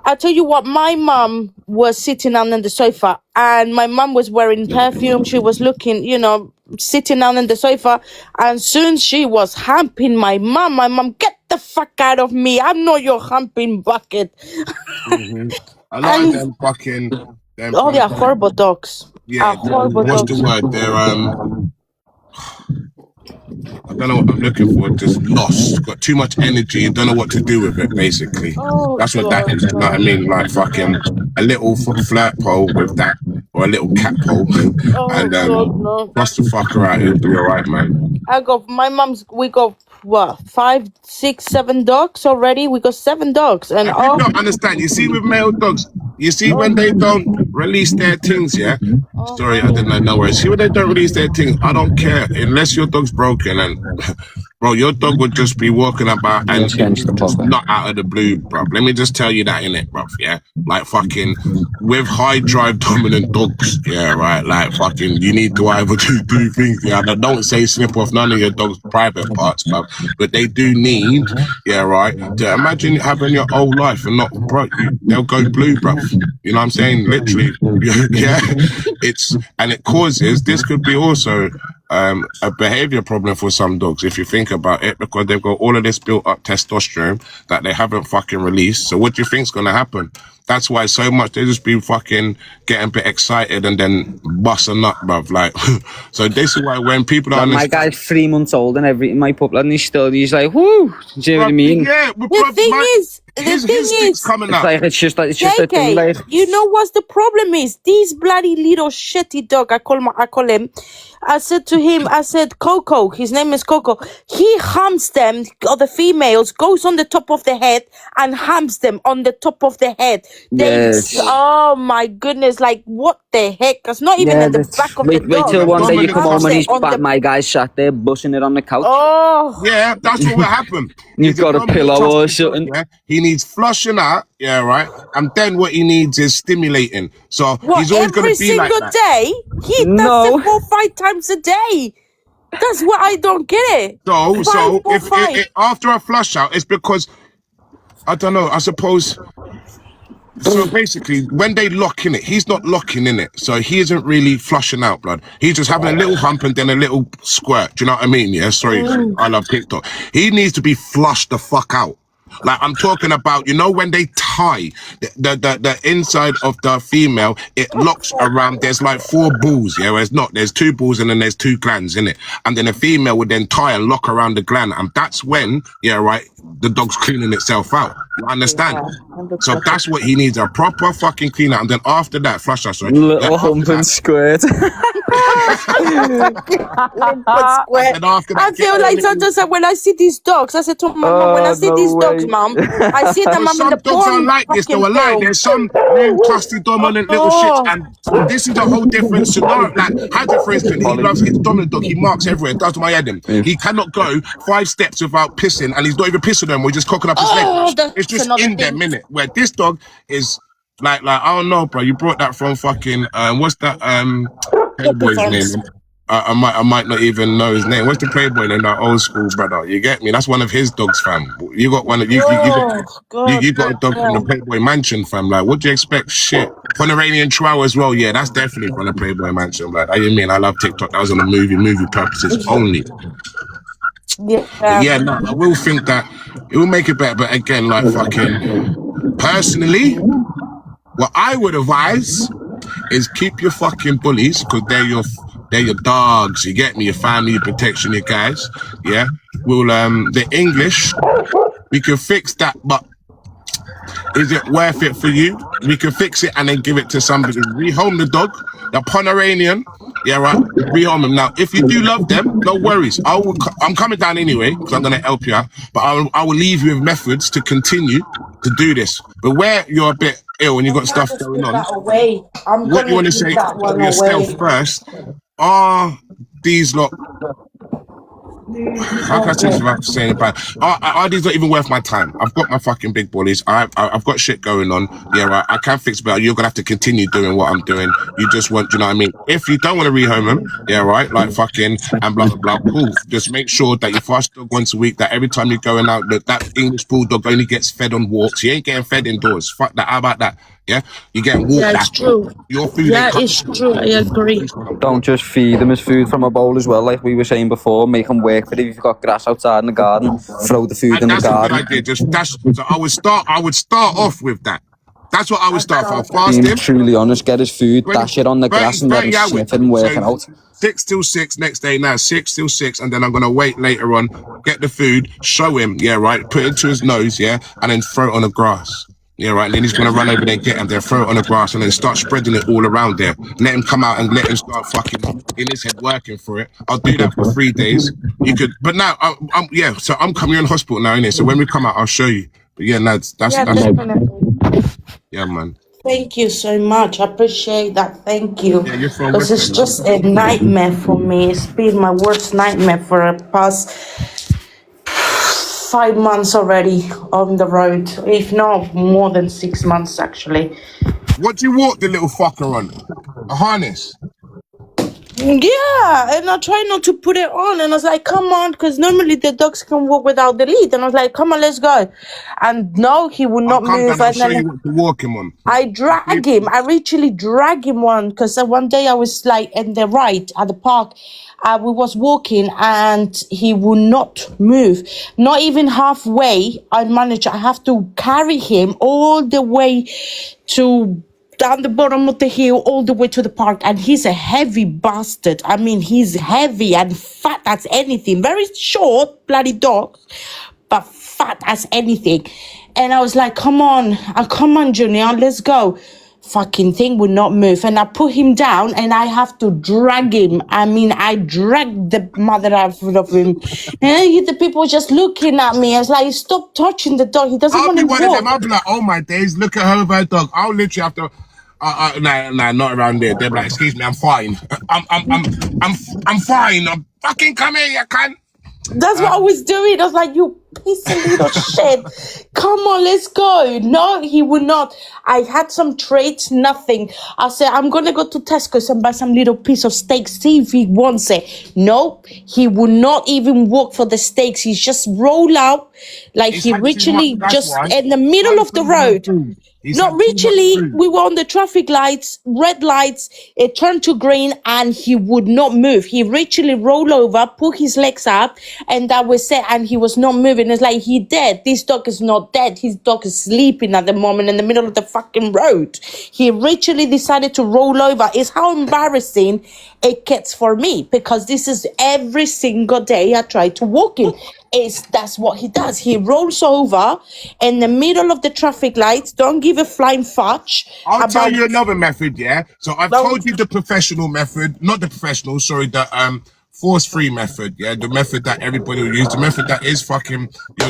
I tell you what, my mom was sitting down on the sofa and my mom was wearing perfume. She was looking, sitting down on the sofa. And soon she was humping my mom, get the fuck out of me. I'm not your humping bucket. A lot of them fucking... they are horrible dogs. Yeah, what's the word? They're, I don't know what I'm looking for. Just lost. Got too much energy and don't know what to do with it, basically. That's what that is. You know what I mean? Like fucking a little flirt pole with that, or a little cat pole. And bust the fucker out. It'll be alright, man. We got what, 5, 6, 7 dogs already? We got 7 dogs. And you don't understand. You see with male dogs, you see when they don't release their things, yeah? Sorry, I didn't know. No worries. See when they don't release their things, I don't care. Unless your dog's broken and... Bro, your dog would just be walking about and just not out of the blue, bro. Let me just tell you that, innit, bro, yeah? Like fucking with high drive dominant dogs, yeah, right? Like fucking you need to either do things, yeah? Don't say snip off none of your dog's private parts, bro. But they do need, yeah, right? To imagine having your whole life and not, bro, they'll go blue, bro. You know what I'm saying? Literally, yeah. It causes, this could be also a behavior problem for some dogs if you think about it, because they've got all of this built up testosterone that they haven't fucking released. So what do you think's gonna happen? That's why so much they just be fucking getting a bit excited and then bust a nut, bruv. Like, so this is why when people are... My guy's 3 months old and everything, my pup, and he's like, whoo, do you know what I mean? Yeah, the thing is, coming out. It's just a thing, like... You know what the problem is? These bloody little shitty dog, I call him. I said to him, Coco, his name is Coco. He humps them, or the females, goes on the top of the head and humps them on the top of the head. Yes. Oh my goodness, like what the heck? It's not even at the back of the dog. Wait till one day you come home and my guy's sat there bussing it on the couch. Oh. Yeah, that's what will happen. You've got a pillow or something. Yeah? He needs flushing out, yeah, right? And then what he needs is stimulating. So he's always going to be like that. Every single day? He does it 4 or 5 times a day. That's what I don't get it. So if after a flush out, it's because, I don't know, I suppose... So basically, when they lock in it, he's not locking in it. So he isn't really flushing out blood. He's just having a little hump and then a little squirt. Do you know what I mean? Yeah, sorry. I love TikTok. He needs to be flushed the fuck out. Like I'm talking about, when they tie the inside of the female, it locks around, there's like 4 balls, yeah, whereas not, there's 2 balls and then there's 2 glands in it. And then the female would then tie and lock around the gland. And that's when, yeah, right, the dog's cleaning itself out. You understand? So that's what he needs, a proper fucking clean out. And then after that, flush out, sorry. Little hump and squirt. And after that, I feel like sometimes when I see these dogs, I said to my mom, when I see these dogs, mom, I see them, I'm in the dogs are like this, though, alike. There's some real trusty, dominant little shits, and this is a whole different scenario. Like, Hadja, for instance, he loves his dominant dog, he marks everywhere, does to my head him. He cannot go 5 steps without pissing, and he's not even pissing them, we're just cocking up his leg. It's just in there, minute. Where this dog is like, I don't know, bro, you brought that from fucking, what's that, Playboy's name? I might not even know his name. What's the Playboy name? That old school brother. You get me? That's one of his dogs, fam. You got one of you got a dog from the Playboy Mansion, fam. Like, what do you expect? Shit. Pomeranian Chihuahua as well. Yeah, that's definitely from the Playboy Mansion. Like, I mean, I love TikTok. That was on the movie purposes only. But Yeah. yeah, no, I will think that it will make it better. But again, like fucking personally, what I would advise is keep your fucking bullies because they're your dogs. You get me? Your family, your protection, your guys. Yeah. We'll the English we can fix that, but is it worth it for you? We can fix it and then give it to somebody. Rehome the dog, the Pomeranian. Yeah, right. Rehome him. Now, if you do love them, no worries. I'm coming down anyway because I'm going to help you out. But I will leave you with methods to continue to do this. But where you're a bit ill and you've got I'm stuff gonna going give on, that away. I'm what you gonna want to give say that of one yourself away. first are these lot, how can I say this without saying it bad? Are these not even worth my time? I've got my fucking big bullies. I've got shit going on. Yeah, right. I can fix better. You're gonna have to continue doing what I'm doing. You just want, you know what I mean? If you don't want to rehome them, yeah, right. Like fucking and blah blah blah. Cool. Just make sure that you fast dog once a week. That every time you're going out, that English bulldog only gets fed on walks. You ain't getting fed indoors. Fuck that. How about that? Yeah, you're getting walked Yeah, it's back. true. Your food ain't Yeah, coming. it's true. I agree. Don't just feed them his food from a bowl as well, like we were saying before. Make them work for it. If you've got grass outside in the garden, throw the food in the That's a good garden. idea. So I would start off with that. That's what I would start for. Fast Being him, truly honest, get his food, 20, dash it on the 30, grass and let him 30 sniff hours. it and work So it out. 6 till 6 next day now, 6 till 6, and then I'm gonna wait later on, get the food, show him, yeah, right, put it to his nose, yeah, and then throw it on the grass. Yeah, right. And then he's gonna run over there, get him there, throw it on the grass, and then start spreading it all around there. Let him come out and let him start fucking in his head working for it. I'll do that for 3 days. You could, but now, yeah. So I'm coming in hospital now, innit? So when we come out, I'll show you. But yeah, lads, Yeah, that's definitely. yeah, man. Thank you so much. I appreciate that. Thank you. Yeah, you're from Because it's Western. just a nightmare for me. It's been my worst nightmare for the past 5 months already on the road. If not more than 6 months, actually. What do you walk the little fucker on? A harness. Yeah, and I try not to put it on, and I was like, "Come on," because normally the dogs can walk without the lead, and I was like, "Come on, let's go," and no, he would I'll not come move, down. I'll and show then you what to walk him on. I drag him. I literally drag him one because one day I was like in the right at the park. We was walking and he would not move. Not even halfway. I managed. I have to carry him all the way to down the bottom of the hill all the way to the park, and he's a heavy bastard. I mean, he's heavy and fat as anything. Very short, bloody dog, but fat as anything. And I was like, come on, Junior, let's go. Fucking thing would not move. And I put him down and I have to drag him. I mean, I dragged the mother out of him. And the people were just looking at me. I was like, stop touching the dog. He doesn't I'll want be to one of them. walk. I'll be like, oh my days, look at her with her dog. I'll literally have to. Nah, not around there. They're like, excuse me, I'm fine. I'm fine. I'm fucking come here, you cunt. That's what I was doing. I was like, you piece of little shit. Come on, let's go. No, he would not. I had some treats, nothing. I said, I'm going to go to Tesco and buy some little piece of steak, see if he wants it. No, he would not even walk for the steaks. He just roll out like He's he had too much. literally That's just why. in the middle of the road. He's Not had too much literally, food. we were on the traffic lights, red lights, it turned to green and he would not move. He literally rolled over, put his legs up, and that was it, and he was not moving. It's like, he dead. This dog is not dead. His dog is sleeping at the moment in the middle of the fucking road. He literally decided to roll over. It's how embarrassing it gets for me, because this is every single day I try to walk in. That's what he does. He rolls over in the middle of the traffic lights. Don't give a flying fudge. I'll tell you another method, yeah? So I've Don't- told you the professional method, not the professional, sorry, the force-free method, yeah? The method that everybody will use, the method that is fucking,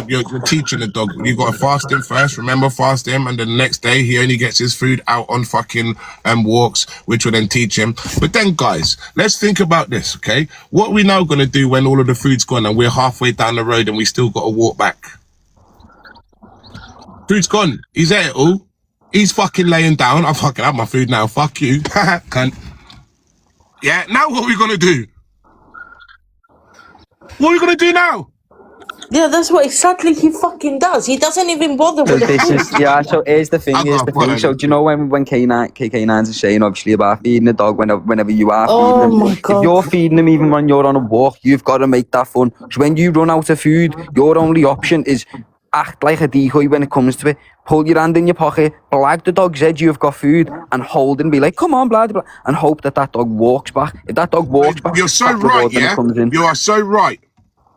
you're teaching the dog. You got to fast him first, remember, fast him, and then the next day he only gets his food out on fucking walks, which will then teach him. But then, guys, let's think about this, okay? What are we now going to do when all of the food's gone and we're halfway down the road and we still got to walk back? Food's gone. He's ate it all. He's fucking laying down. I fucking have my food now. Fuck you. Cunt. Yeah, now what are we gonna do? What are we gonna do now? Yeah, that's what exactly he fucking does. He doesn't even bother So with the this is, food. yeah, so here's the thing, I gotta follow So this. do you know when Kk9s are saying obviously about feeding the dog whenever you are feeding Oh them, my if god. you're feeding them even when you're on a walk, you've got to make that fun. So when you run out of food, your only option is act like a decoy when it comes to it. Pull your hand in your pocket, blag the dog's head you've got food, and hold and be like, come on, blah, blah, blah, and hope that dog walks back. If that dog walks back, You're so fat right, reward when it yeah? comes in. You are so right.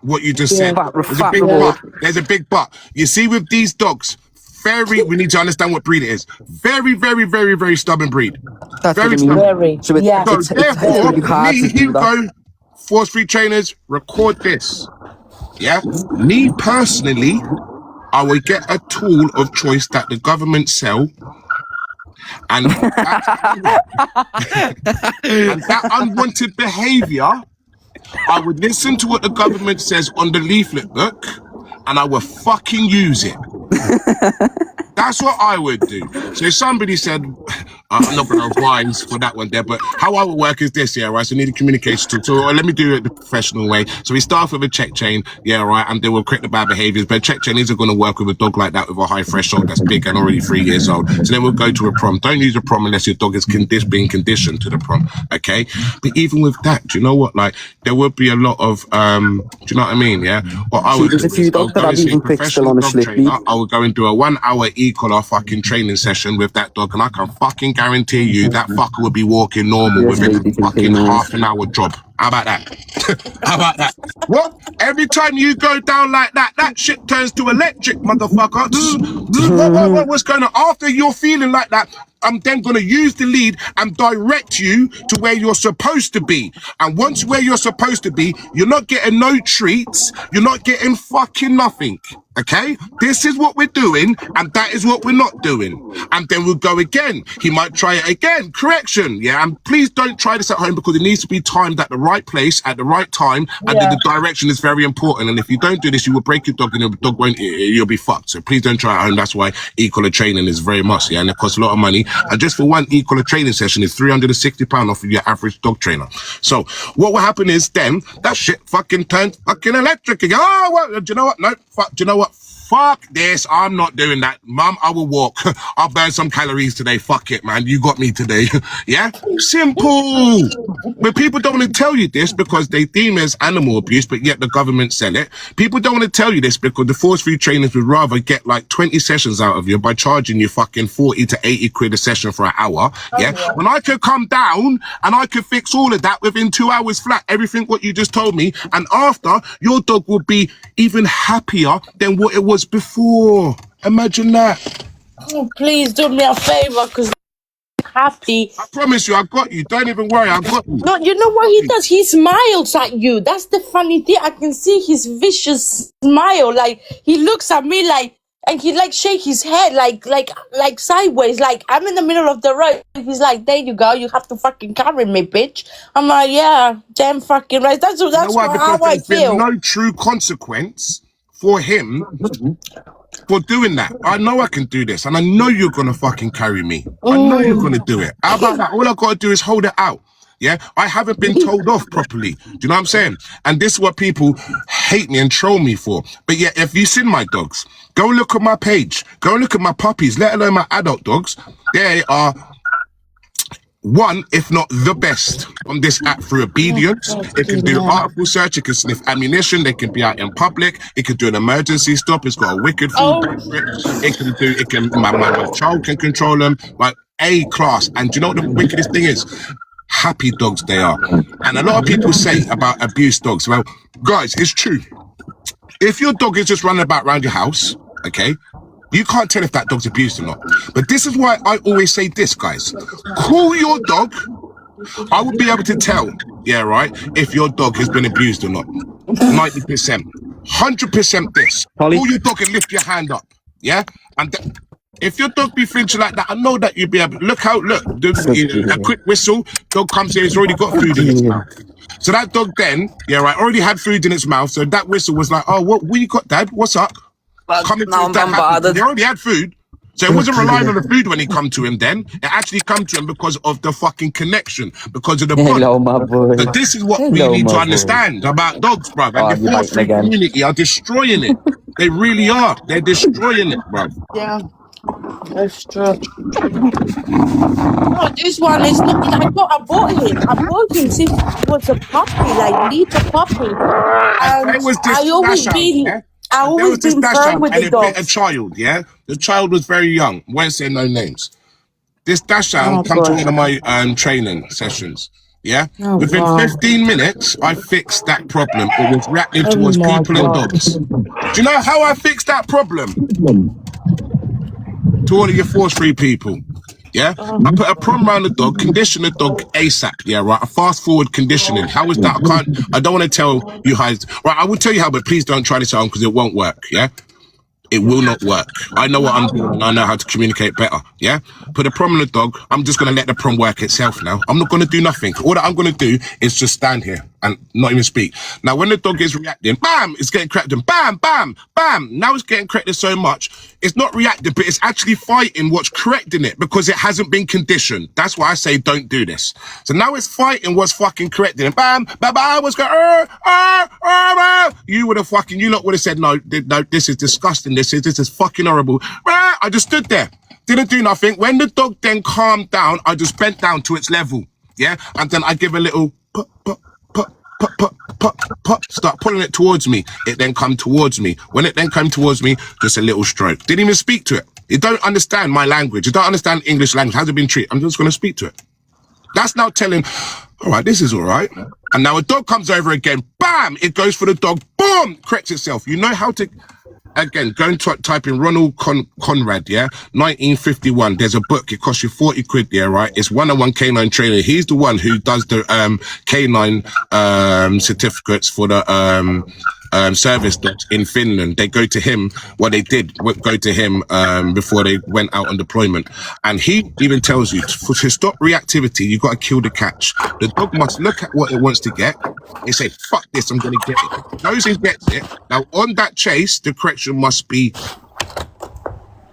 What you just said. There's a Fat big reward. but. There's a big but. You see, with these dogs, we need to understand what breed it is. Very, very, very, very stubborn breed. That's Very what I mean. stubborn. Very. So Yeah. So it's going therefore, to be hard me, to do that. Hugo, Force Free Trainers, record this. Yeah? Me personally, I will get a tool of choice that the government sell, and and that unwanted behavior, I would listen to what the government says on the leaflet book, and I will fucking use it. That's what I would do. So if somebody said, I'm not going to rise for that one there, but how I would work is this, yeah, right? So I need a communication tool. So let me do it the professional way. So we start with a check chain, yeah, right? And then we'll correct the bad behaviors. But a check chain isn't going to work with a dog like that with a high threshold that's big and already 3 years old. So then we'll go to a prom. Don't use a prom unless your dog is being conditioned to the prom, okay? But even with that, do you know what? Like, there would be a lot of, do you know what I mean? Yeah. What I would There's do a few is I'll dogs that go I've and see a even picked still professional on a dog slip lead. trainer. I will go and do a 1 hour e-collar fucking training session with that dog, and I can fucking guarantee you that fucker will be walking normal Yes, within lady, fucking Kk9s. half an hour job. How about that? How about that? What? Every time you go down like that, that shit turns to electric, motherfucker. What's going on? After you're feeling like that, I'm then going to use the lead and direct you to where you're supposed to be. And once where you're supposed to be, you're not getting no treats. You're not getting fucking nothing. Okay? This is what we're doing, and that is what we're not doing. And then we'll go again. He might try it again. Correction. Yeah. And please don't try this at home, because it needs to be timed at the right place, at the right time. And then the direction is very important. And if you don't do this, you will break your dog, and your dog won't, you'll be fucked. So please don't try it at home. That's why e-collar training is very must. Yeah. And it costs a lot of money. And just for one e-collar training session is £360 off of your average dog trainer. So what will happen is then that shit fucking turns fucking electric again. Oh, well, do you know what? No, fuck, do you know what? Fuck this, I'm not doing that. Mum, I will walk. I'll burn some calories today. Fuck it, man. You got me today. Yeah? Simple. But people don't want to tell you this because they deem it as animal abuse, but yet the government sell it. People don't want to tell you this because the force-free trainers would rather get like 20 sessions out of you by charging you fucking 40 to 80 quid a session for an hour. Yeah? When I could come down and I could fix all of that within 2 hours flat, everything what you just told me, and after, your dog will be even happier than what it was before. Imagine that. Oh, please do me a favor, because I'm happy. I promise you, I got you. Don't even worry, I got you. No, you know what he does? He smiles at you. That's the funny thing. I can see his vicious smile. Like, he looks at me like, and he like shake his head like sideways. Like, I'm in the middle of the road. He's like, there you go. You have to fucking carry me, bitch. I'm like, yeah, damn fucking right. That's You know why? how Because I there's been feel. no true consequence for him for doing that. I know I can do this, and I know you're gonna fucking carry me. I know you're gonna do it. How about that? All I gotta do is hold it out. Yeah, I haven't been told off properly. Do you know what I'm saying? And this is what people hate me and troll me for. But yeah, if you've seen my dogs, go look at my page. Go look at my puppies, let alone my adult dogs. They are one, if not the best on this app through obedience. It can do article search, it can sniff ammunition, they can be out in public, it can do an emergency stop, it's got a wicked full grip, my child can control them, like A class. And do you know what the wickedest thing is? Happy dogs they are. And a lot of people say about abuse dogs, well, guys, it's true. If your dog is just running about around your house, okay, you can't tell if that dog's abused or not. But this is why I always say this, guys. Call your dog. I will be able to tell, yeah, right, if your dog has been abused or not. 90%. 100% this. Polly? Call your dog and lift your hand up, yeah? And if your dog be flinching like that, I know that you'll be able to look, a quick whistle, dog comes in, it's already got food in its mouth. So that dog then, yeah, right, already had food in its mouth. So that whistle was like, oh, what you got, Dad? What's up? Now I'm bothered. They already had food. So it wasn't relying on the food when he come to him then. It actually come to him because of the fucking connection, because of the bond. Hello, my boy. So this is what we Hello, need to my boy. understand about dogs, bruv. And Oh, the you're force biting free again. community are destroying it. They really are. They're destroying it, bruv. Yeah, that's true. No, this one is not. I bought him. I bought him since he was a puppy, like little puppy. And there And was this I always dash out, been, yeah? I And there always was this been dash firm out, with and the it bit a dogs. child, yeah? The child was very young. Won't say no names. This dash Oh, out come to God. one of my training sessions, yeah? Oh, Within wow. 15 minutes, I fixed that problem. It was reactive Oh, towards my people and God. dogs. Do you know how I fixed that problem? To all of your force-free people, yeah? I put a prom around the dog, condition the dog ASAP, yeah, right? A fast-forward conditioning. How is that? I don't want to tell you how, right? I will tell you how, but please don't try this at home because it won't work, yeah? It will not work. I know what I'm doing and I know how to communicate better, yeah? Put a prom on the dog. I'm just going to let the prom work itself now. I'm not going to do nothing. All that I'm going to do is just stand here and not even speak. Now, when the dog is reacting, bam, it's getting corrected. Bam, bam, bam. Now it's getting corrected so much. It's not reacting, but it's actually fighting what's correcting it because it hasn't been conditioned. That's why I say don't do this. So now it's fighting what's fucking correcting it. Bam, bam, bam, what's going, you would have fucking, you lot would have said, no, this is disgusting. This is fucking horrible. I just stood there. Didn't do nothing. When the dog then calmed down, I just bent down to its level. Yeah. And then I give a little put, start pulling it towards me. It then come towards me. When it then came towards me, just a little stroke. Didn't even speak to it. You don't understand my language. You don't understand English language. How's it been treated? I'm just going to speak to it. That's now telling, all right, this is all right. And now a dog comes over again. Bam! It goes for the dog. Boom! Corrects itself. You know how to... Again, go and type in Ronald Conrad, yeah? 1951. There's a book. It costs you 40 quid, yeah, right? It's 101 K9 training. He's the one who does the K9 certificates for the service dogs in Finland. They go to him. Well, they did go to him before they went out on deployment. And he even tells you to stop reactivity, you got to kill the catch. The dog must look at what it wants to get and say, fuck this, I'm going to get it. Knows he gets it. Now, on that chase, the correction must be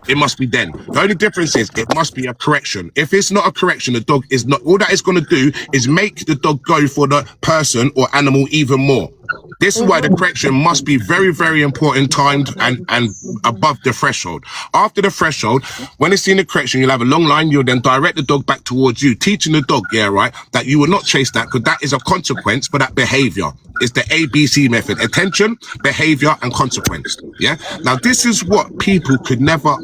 then. The only difference is it must be a correction. If it's not a correction, the dog is not. All that it's going to do is make the dog go for the person or animal even more. This is why the correction must be very, very important, timed and above the threshold. After the threshold, when it's in the correction, you'll have a long line. You'll then direct the dog back towards you, teaching the dog, yeah, right, that you will not chase that because that is a consequence for that behavior. It's the ABC method: attention, behavior, and consequence. Yeah. Now, this is what people could never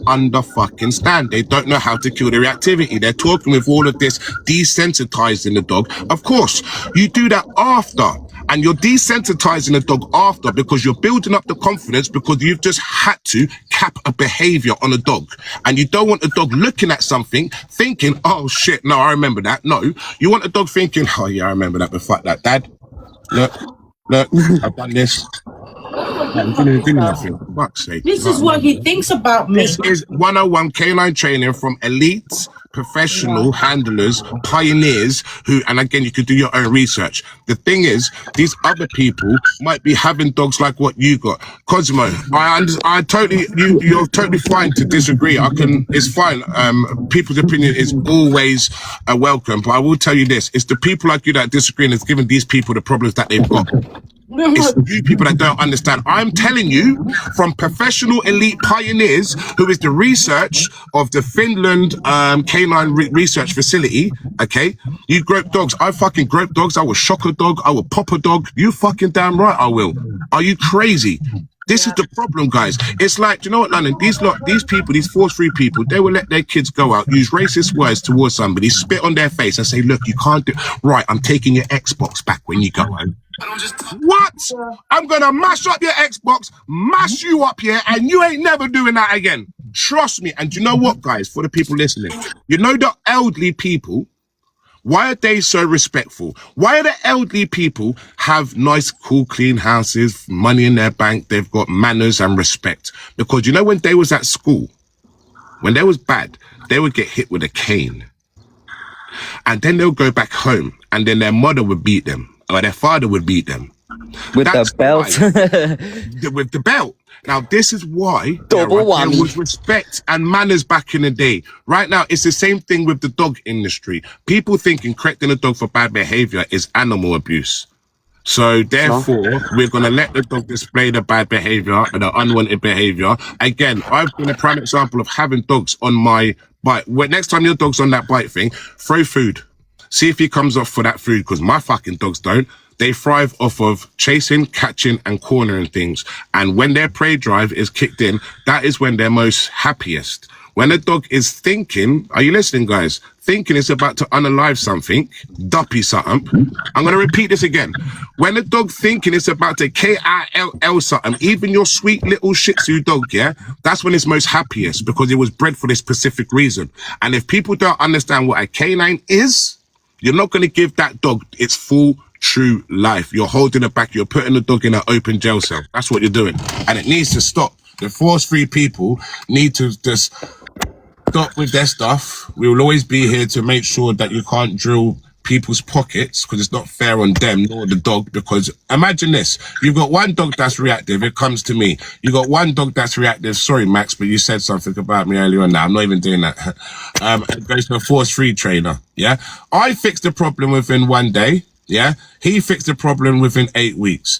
fucking stand. They don't know how to kill the reactivity. They're talking with all of this desensitizing the dog. Of course, you do that after. And you're desensitizing the dog after because you're building up the confidence because you've just had to cap a behavior on a dog. And you don't want the dog looking at something thinking, oh shit, no, I remember that. No, you want the dog thinking, oh yeah, I remember that, but fuck that. Dad, look, I've done this. I'm gonna do nothing. For fuck's sake. This is what he thinks about me. This is 101 K9 training from elites, professional handlers, pioneers who, and again, you could do your own research. The thing is, these other people might be having dogs like what you got. Cosmo, I totally, you're totally fine to disagree. It's fine. People's opinion is always welcome, but I will tell you this, it's the people like you that disagree and it's giving these people the problems that they've got. It's you people that don't understand. I'm telling you from professional elite pioneers who is the research of the Finland K9 research facility, okay? You grope dogs. I fucking grope dogs. I will shock a dog. I will pop a dog. You fucking damn right I will. Are you crazy? This is the problem, guys. It's like, you know what, London? These people, these force-free people, they will let their kids go out, use racist words towards somebody, spit on their face and say, look, you can't do... Right, I'm taking your Xbox back when you go home. What? I'm going to mash up your Xbox, mash you up here, and you ain't never doing that again. Trust me. And you know what, guys, for the people listening, you know the elderly people, why are they so respectful? Why are the elderly people have nice, cool, clean houses, money in their bank, they've got manners and respect? Because you know when they was at school, when they was bad, they would get hit with a cane. And then they'll go back home and then their mother would beat them or their father would beat them. With That's the belt. with the belt. Now, this is why Double there whammy. was respect and manners back in the day. Right now, it's the same thing with the dog industry. People thinking correcting a dog for bad behavior is animal abuse. So therefore, we're going to let the dog display the bad behavior and the unwanted behavior. Again, I've been a prime example of having dogs on my bite. When next time your dog's on that bite thing, throw food. See if he comes off for that food, because my fucking dogs don't. They thrive off of chasing, catching, and cornering things. And when their prey drive is kicked in, that is when they're most happiest. When a dog is thinking, are you listening, guys? Thinking it's about to unalive something, duppy something. I'm going to repeat this again. When a dog thinking it's about to kill something, even your sweet little Shih Tzu dog, yeah, that's when it's most happiest, because it was bred for this specific reason. And if people don't understand what a K9 is, you're not going to give that dog its full, true life. You're holding it back. You're putting the dog in an open jail cell. That's what you're doing. And it needs to stop. The force-free people need to just stop with their stuff. We will always be here to make sure that you can't drill people's pockets, because it's not fair on them nor the dog. Because imagine this, you've got one dog that's reactive, it comes to me. You got one dog that's reactive, sorry Max, but you said something about me earlier on. Now I'm not even doing that. It goes to a force-free trainer. Yeah, I fixed the problem within 1 day. Yeah, he fixed the problem within 8 weeks.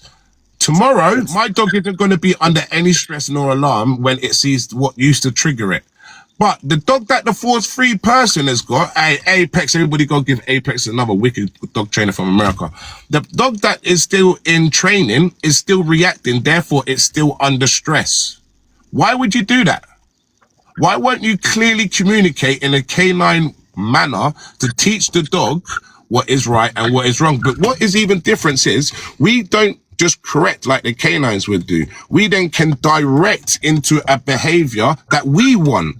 Tomorrow my dog isn't going to be under any stress nor alarm when it sees what used to trigger it. But the dog that the force-free person has got, Apex, everybody go give Apex another wicked dog trainer from America. The dog that is still in training is still reacting, therefore it's still under stress. Why would you do that? Why won't you clearly communicate in a canine manner to teach the dog what is right and what is wrong? But what is even difference is, we don't just correct like the Kk9s would do. We then can direct into a behavior that we want.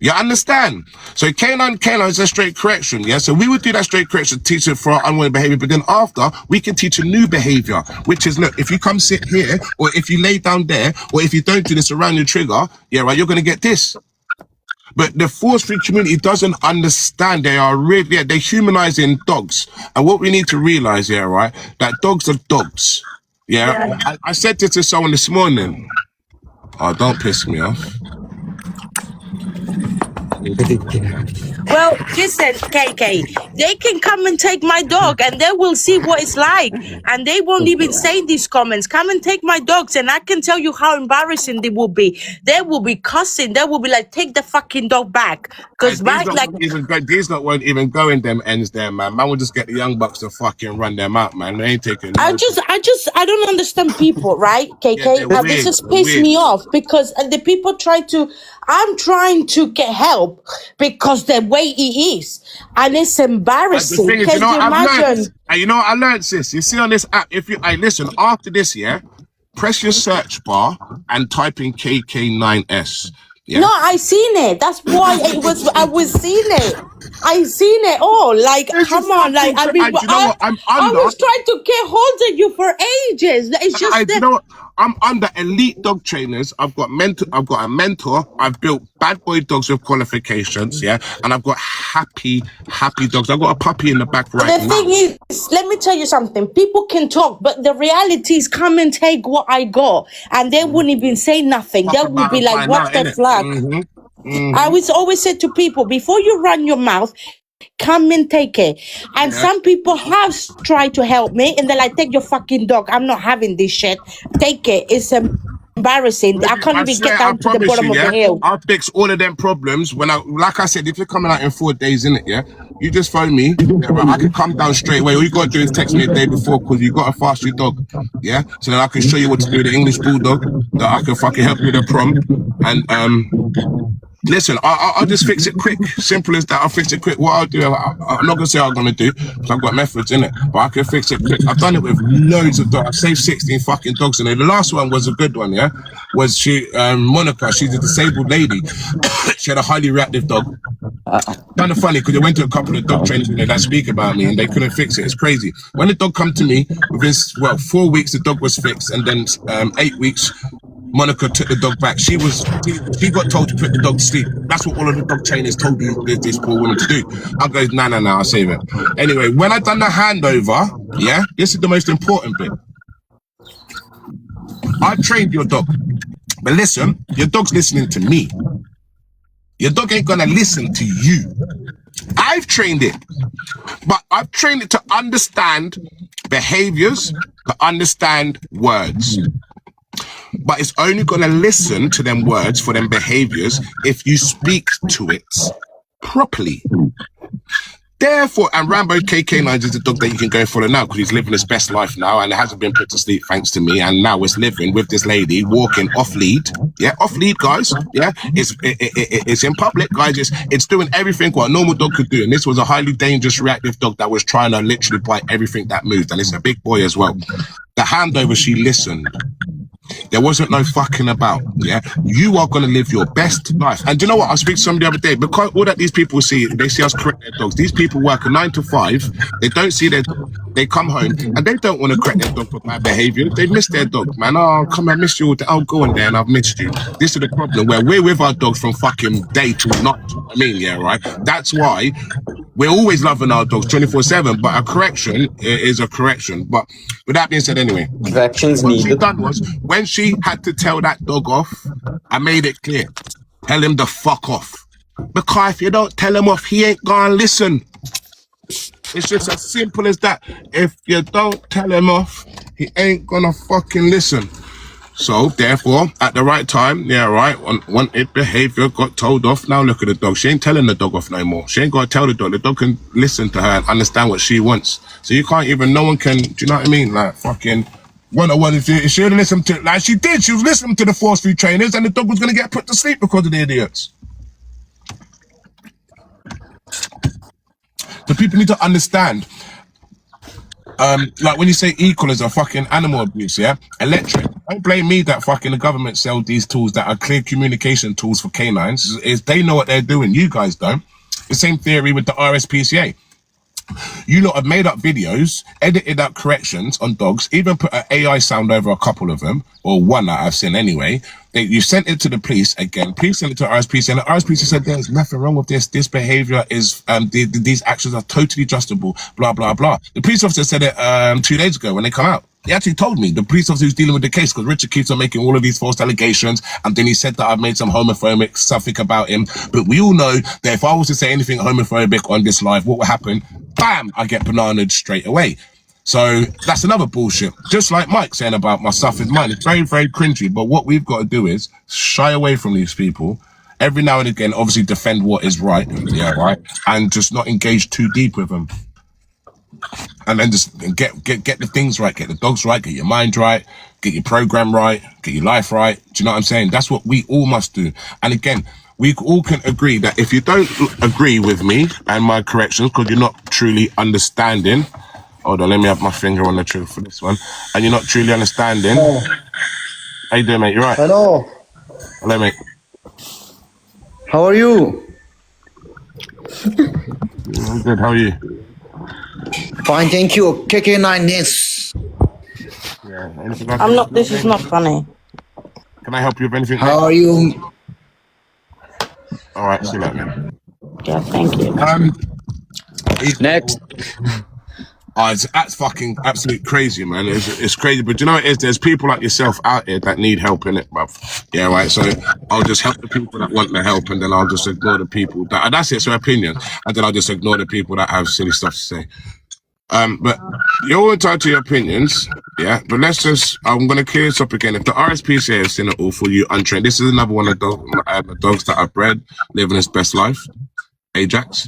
You understand? So Kk9 is a straight correction, yeah? So we would do that straight correction, teach it for our unwanted behavior, but then after, we can teach a new behavior, which is, look, if you come sit here, or if you lay down there, or if you don't do this around your trigger, yeah, right, you're going to get this. But the force-free community doesn't understand. They are really, they're humanizing dogs. And what we need to realize, yeah, right, that dogs are dogs. Yeah? I said this to someone this morning. Oh, don't piss me off. Well, listen, KK, they can come and take my dog and they will see what it's like. And they won't even say these comments. Come and take my dogs and I can tell you how embarrassing they will be. They will be cussing. They will be like, take the fucking dog back. Because right, like... These lot won't even go in them ends there, man. Man will just get the young bucks to fucking run them out, man. They ain't taking... I don't understand people, right, KK? Yeah, they just piss me off because the people I'm trying to get help because the way it is, and it's embarrassing. The thing is, Can you imagine? You know what I learned, sis? You see on this app, if you, listen, after this, yeah, press your search bar and type in Kk9s. Yeah? No, I seen it. That's why I was seeing it. I seen it all. Like, come on. Like, I mean, I was trying to get hold of you for ages. It's just you know what? I'm under elite dog trainers. I've got a mentor. I've built bad boy dogs with qualifications, yeah, and I've got happy dogs. I've got a puppy in the back right now. The thing is, let me tell you something. People can talk, but the reality is, come and take what I got, and they wouldn't even say nothing. They would be like, "What the fuck?" I always said to people, before you run your mouth, come and take it. And some people have tried to help me, and they're like, take your fucking dog. I'm not having this shit. Take it. It's embarrassing. I can't even get down to the bottom of the hill. I'll fix all of them problems when like I said, if you're coming out in 4 days, innit, yeah? You just phone me, I can come down straight away. All you gotta do is text me the day before, because you gotta fast your dog, yeah? So then I can show you what to do with the English Bulldog, that I can fucking help you with the prom. And, listen, I'll just fix it quick. Simple as that. I'll fix it quick. What I'll do, I'm not gonna say what I'm gonna do, because I've got methods in it, but I can fix it quick. I've done it with loads of dogs. I've saved 16 fucking dogs in it. The last one was a good one, yeah? Was she, Monica, she's a disabled lady. She had a highly reactive dog. Kind of funny, because I went to a couple of dog trainers that speak about me, and they couldn't fix it. It's crazy. When the dog come to me, within 4 weeks, the dog was fixed, and then 8 weeks, Monica took the dog back. She got told to put the dog to sleep. That's what all of the dog trainers told this poor woman to do. I go, no, I'll save it. Anyway, when I done the handover, yeah, this is the most important bit. I trained your dog. But listen, your dog's listening to me. Your dog ain't gonna listen to you. I've trained it, but I've trained it to understand behaviors, to understand words. But it's only gonna listen to them words for them behaviors if you speak to it properly. Therefore, and Rambo Kk9s is the dog that you can go follow now because he's living his best life now and it hasn't been put to sleep thanks to me. And now it's living with this lady walking off lead. Yeah, off lead, guys. Yeah, it's in public, guys. It's doing everything what a normal dog could do. And this was a highly dangerous reactive dog that was trying to literally bite everything that moved. And it's a big boy as well. The handover, she listened. There wasn't no fucking about, yeah? You are going to live your best life. And do you know what? I speak to somebody the other day, because all that these people see, they see us correct their dogs. These people work a 9 to 5. They don't see their dog. They come home and they don't want to correct their dog for bad behavior. They miss their dog, man. Oh, come, I missed you all day. Oh, go on there and I've missed you. This is the problem where we're with our dogs from fucking day to night. I mean, yeah, right? That's why we're always loving our dogs 24/7, but a correction is a correction. But with that being said, anyway, corrections what needed. she done was when she had to tell that dog off, I made it clear. Tell him the fuck off. Because if you don't tell him off, he ain't gonna listen. It's just as simple as that. If you don't tell him off, he ain't gonna fucking listen. So, therefore, at the right time, yeah, right, unwanted behavior got told off. Now look at the dog. She ain't telling the dog off no more. She ain't got to tell the dog. The dog can listen to her and understand what she wants. So you can't even, no one can, do you know what I mean? Like, fucking, one-on-one, if she would listen to, like she did, she was listening to the force feed trainers and the dog was going to get put to sleep because of the idiots. So people need to understand, like when you say equal as a fucking animal abuse, yeah? Electric. Don't blame me that fucking the government sell these tools that are clear communication tools for canines. Is they know what they're doing. You guys don't. The same theory with the RSPCA. You lot have made up videos, edited out corrections on dogs, even put an AI sound over a couple of them, or one that I've seen anyway. You sent it to the police again. Police sent it to RSPCA, and the RSPCA said there's nothing wrong with this. This behavior is, these actions are totally adjustable, blah, blah, blah. The police officer said it 2 days ago when they come out. He actually told me, the police officer who's dealing with the case, because Richard keeps on making all of these false allegations, and then he said that I've made some homophobic something about him. But we all know that if I was to say anything homophobic on this live, what would happen? Bam! I get bananaed straight away. So that's another bullshit. Just like Mike saying about my stuff is mine. It's very, very cringy. But what we've got to do is shy away from these people. Every now and again, obviously defend what is right. Yeah, right. And just not engage too deep with them. And then just get the things right, get the dogs right, get your mind right, get your program right, get your life right. Do you know what I'm saying? That's what we all must do. And again, we all can agree that if you don't agree with me and my corrections, because you're not truly understanding, hold on, let me have my finger on the trigger for this one, and you're not truly understanding. Oh. How you doing, mate? You right? Hello. Hello, mate. How are you? I'm good, how are you? Fine, thank you. Kk9s. Yeah, I'm not, this is not funny. Can I help you with anything? How are you? All right, see you later, man. Yeah, thank you. Next. Oh, that's fucking absolute crazy, man. It's crazy, but you know what it is? There's people like yourself out here that need help in it, bruv. Yeah, right. So I'll just help the people that want the help, and then I'll just ignore the people that. That's it. So opinion, and then I'll just ignore the people that have silly stuff to say. But you're all entitled to your opinions, yeah. But let's just, I'm gonna clear this up again. If the RSPCA has seen it all for you untrained, this is another one of the dogs that I've bred, living his best life. Ajax.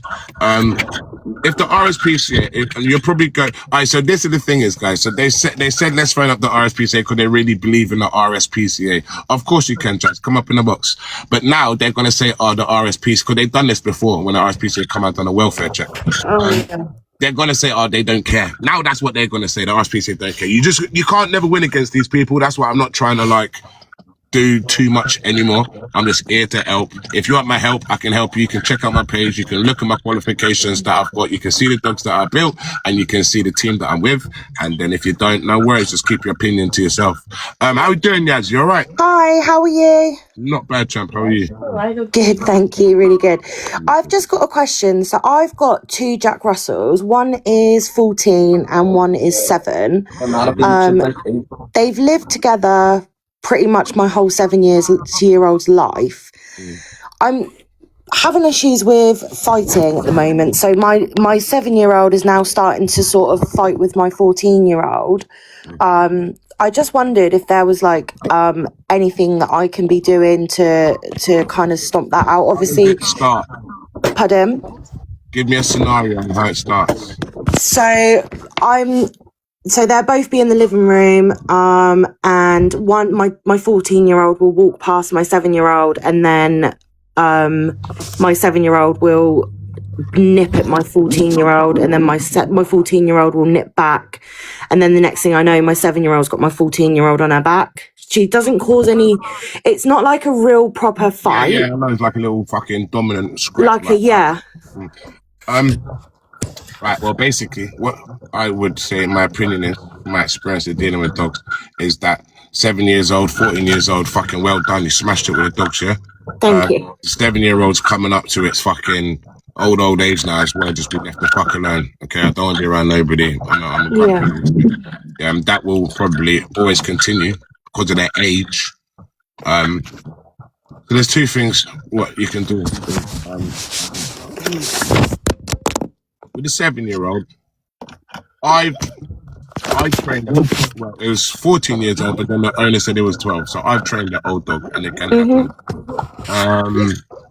If the RSPCA, and you'll probably go, all right, so this is the thing is, guys, so they said let's phone up the RSPCA because they really believe in the RSPCA. Of course you can, Jax, come up in the box. But now they're going to say, oh, the RSPCA, because they've done this before when the RSPCA come out on a welfare check. Yeah. They're going to say, oh, they don't care. Now that's what they're going to say, the RSPCA don't care. You can't never win against these people. That's why I'm not trying to, like, do too much anymore. I'm just here to help. If you want my help, I can help you. You can check out my page. You can look at my qualifications that I've got. You can see the dogs that I built, and you can see the team that I'm with. And then if you don't, no worries. Just keep your opinion to yourself. How you doing, Yaz? You all right? Hi, how are you? Not bad, champ. How are you? Good, thank you. Really good. I've just got a question. So I've got 2 Jack Russells. One is 14 and one is 7. They've lived together pretty much my whole 7-year-old's life. I'm having issues with fighting at the moment. So my 7-year-old is now starting to sort of fight with my 14-year-old. I just wondered if there was like anything that I can be doing to kind of stomp that out. Obviously, Start. Pardon? Give me a scenario on how it starts. So they'll both be in the living room, and my 14-year-old will walk past my 7-year-old, and then my 7-year-old will nip at my 14-year-old, and then my 14-year-old will nip back, and then the next thing I know, my 7-year-old's got my 14-year-old on her back. She doesn't cause any. It's not like a real proper fight. Yeah, I know. It's like a little fucking dominant scrap. Right, well, basically, what I would say, in my opinion, is my experience of dealing with dogs, is that 7 years old, 14 years old, fucking well done. You smashed it with the dogs, yeah? Thank you. 7-year-old's coming up to its fucking old age now. I just want to just be left the fuck alone. Okay, I don't want to be around nobody. I'm a that will probably always continue because of their age. So there's 2 things what you can do. With the 7-year-old, I trained it. Well, it was 14 years old, but then the owner said it was 12. So I've trained the old dog, and it can happen.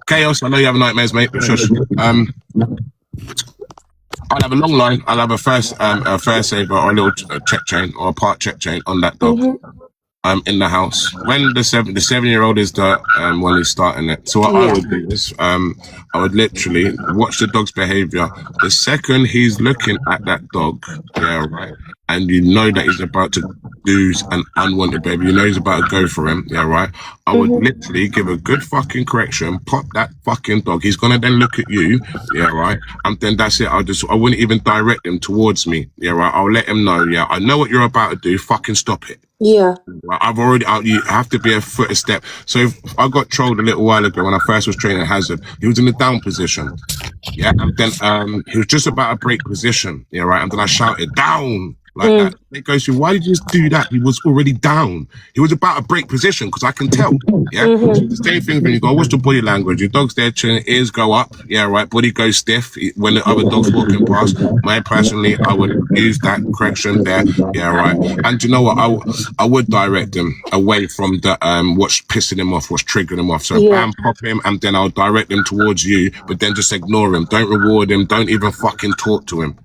Chaos, I know you have nightmares, mate. But shush. I'll have a long line. I'll have a first saver or a little check chain or a part check chain on that dog. In the house when the 7-year-old is the one who's starting it. So what I would do is I would literally watch the dog's behavior. The second he's looking at that dog, and you know that he's about to do an unwanted behavior, you know he's about to go for him, I would literally give a good fucking correction, pop that fucking dog. He's gonna then look at you, and then that's it. I wouldn't even direct him towards me, I'll let him know, I know what you're about to do, fucking stop it. Yeah. You have to be a foot a step. So if I got trolled a little while ago when I first was training Hazard. He was in the down position. And then he was just about to break position. And then I shouted, down. Like that. It goes through, why did you just do that? He was already down. He was about to break position because I can tell. So the same thing when you go, what's the body language? Your dog's there chilling, ears go up, body goes stiff when the other dog's walking past. Personally, I would use that correction there. And you know what? I would direct him away from the what's pissing him off, what's triggering him off. So bam, pop him, and then I'll direct him towards you, but then just ignore him. Don't reward him, don't even fucking talk to him.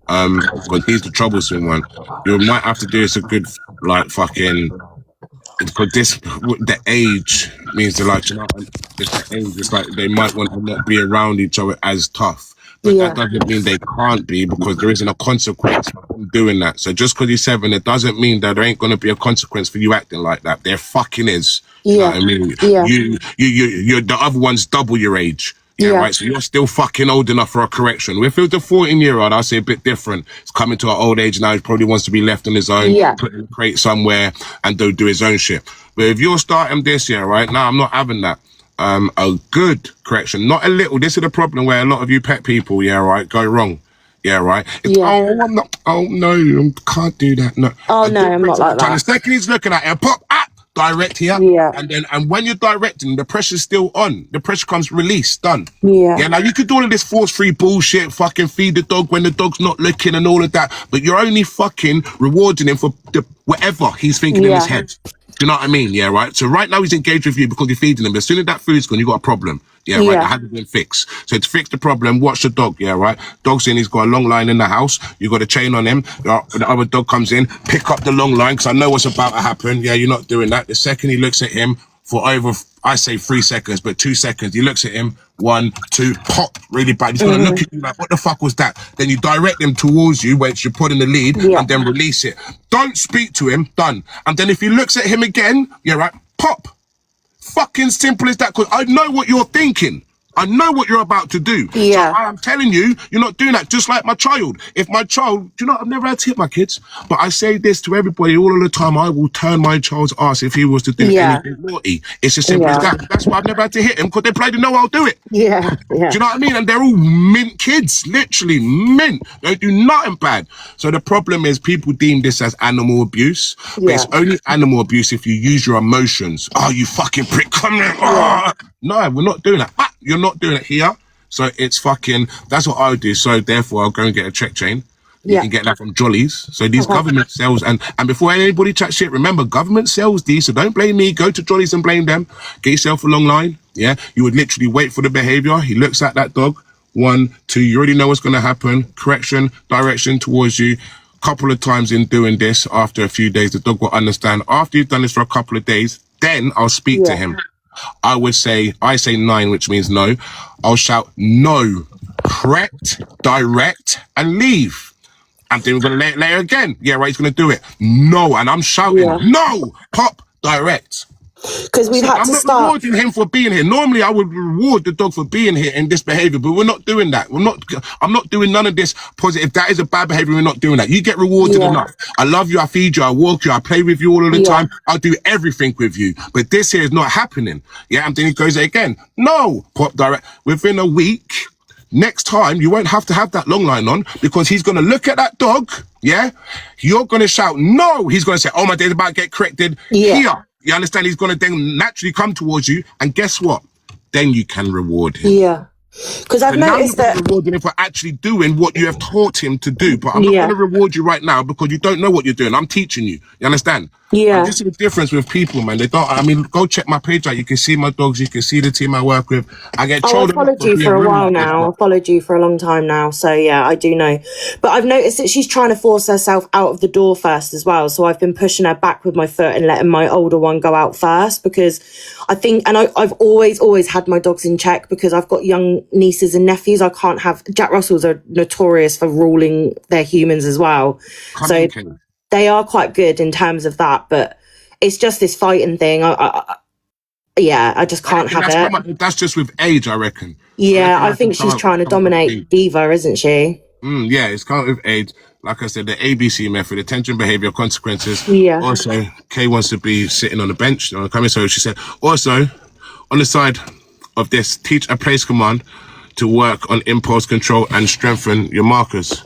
Because he's the troublesome one. You might have to do this a good, like, fucking, because the age means it's the age, it's like they might want to not be around each other as tough. But that doesn't mean they can't be, because there isn't a consequence for doing that. So just because you're 7, it doesn't mean that there ain't going to be a consequence for you acting like that. There fucking is. You know what I mean? You're the other one's double your age. So you're still fucking old enough for a correction. If it was a 14-year-old, I'd say a bit different. It's coming to an old age now. He probably wants to be left on his own, put in a crate somewhere, and do his own shit. But if you're starting this year, now I'm not having that. A good correction, not a little. This is the problem where a lot of you pet people, go wrong. I'm not. Oh no, I can't do that. No. Oh no, I'm not like that. The second he's looking at it, pop up. Direct here, and when you're directing, the pressure's still on. The pressure comes released, done. Now you could do all of this force-free bullshit, fucking feed the dog when the dog's not looking and all of that, but you're only fucking rewarding him for whatever he's thinking in his head. Do you know what I mean? So right now he's engaged with you because you're feeding him. But as soon as that food's gone, you got a problem. That hasn't been fixed. So to fix the problem, watch the dog. Dog's in, he's got a long line in the house. You got a chain on him. The other dog comes in, pick up the long line because I know what's about to happen. You're not doing that. The second he looks at him for over, I say 3 seconds, but 2 seconds, he looks at him, 1, 2, pop, really bad. He's gonna look at you like, what the fuck was that? Then you direct him towards you, which you're putting the lead, and then release it. Don't speak to him, done. And then if he looks at him again, pop. Fucking simple as that, because I know what you're thinking. I know what you're about to do. Yeah. So I'm telling you, you're not doing that. Just like my child. If my child, do you know, I've never had to hit my kids, but I say this to everybody all of the time. I will turn my child's ass if he was to do anything naughty. It's as simple as that. That's why I've never had to hit him, because they bloody know I'll do it. Yeah. Do you know what I mean? And they're all mint kids, literally mint. They do nothing bad. So the problem is people deem this as animal abuse, but it's only animal abuse if you use your emotions. Oh, you fucking prick, come here. Oh. No, we're not doing that. Ah, you're not doing it here. So it's fucking, that's what I would do. So therefore, I'll go and get a check chain. You can get that from Jollies. So these government sells, and before anybody chat shit, remember, government sells these, so don't blame me. Go to Jollies and blame them. Get yourself a long line. Yeah, you would literally wait for the behavior. He looks at that dog. 1, 2, you already know what's going to happen. Correction, direction towards you. Couple of times in doing this, after a few days, the dog will understand. After you've done this for a couple of days, then I'll speak to him. I say 9, which means no. I'll shout no, correct, direct, and leave. And then we're going to lay it again. Yeah, right, he's going to do it. No, and I'm shouting, no, pop, direct. Because we've had I'm to not start. rewarding him for being here. Normally, I would reward the dog for being here in this behavior, but we're not doing that. I'm not doing none of this positive. If that is a bad behavior, we're not doing that. You get rewarded enough. I love you, I feed you, I walk you, I play with you all of the time. I'll do everything with you. But this here is not happening. Yeah, and then he goes again. No, pop direct. Within a week, next time, you won't have to have that long line on, because he's going to look at that dog, yeah? You're going to shout, no! He's going to say, oh, my day's about to get corrected here. You understand? He's going to then naturally come towards you, and guess what? Then you can reward him. Yeah. Because I've noticed that rewarding him for actually doing what you have taught him to do. But I'm not going to reward you right now because you don't know what you're doing. I'm teaching you. You understand? Yeah. And this is the difference with people, man. They don't. I mean, go check my page out. You can see my dogs. You can see the team I work with. I get I've followed you for a while now. I've followed you for a long time now. So yeah, I do know. But I've noticed that she's trying to force herself out of the door first as well. So I've been pushing her back with my foot and letting my older one go out first, because I think, and I've always had my dogs in check, because I've got young nieces and nephews. I can't have, Jack Russells are notorious for ruling their humans as well. So they are quite good in terms of that, but it's just this fighting thing. I just can't have it. That's just with age, I reckon. Yeah, I think she's trying to dominate Diva, isn't she? Yeah, it's kind of with age. Like I said, the ABC method, attention, behavior, consequences. Yeah. Also, Kay wants to be sitting on the bench. So she said, also, on the side of this, teach a place command to work on impulse control and strengthen your markers.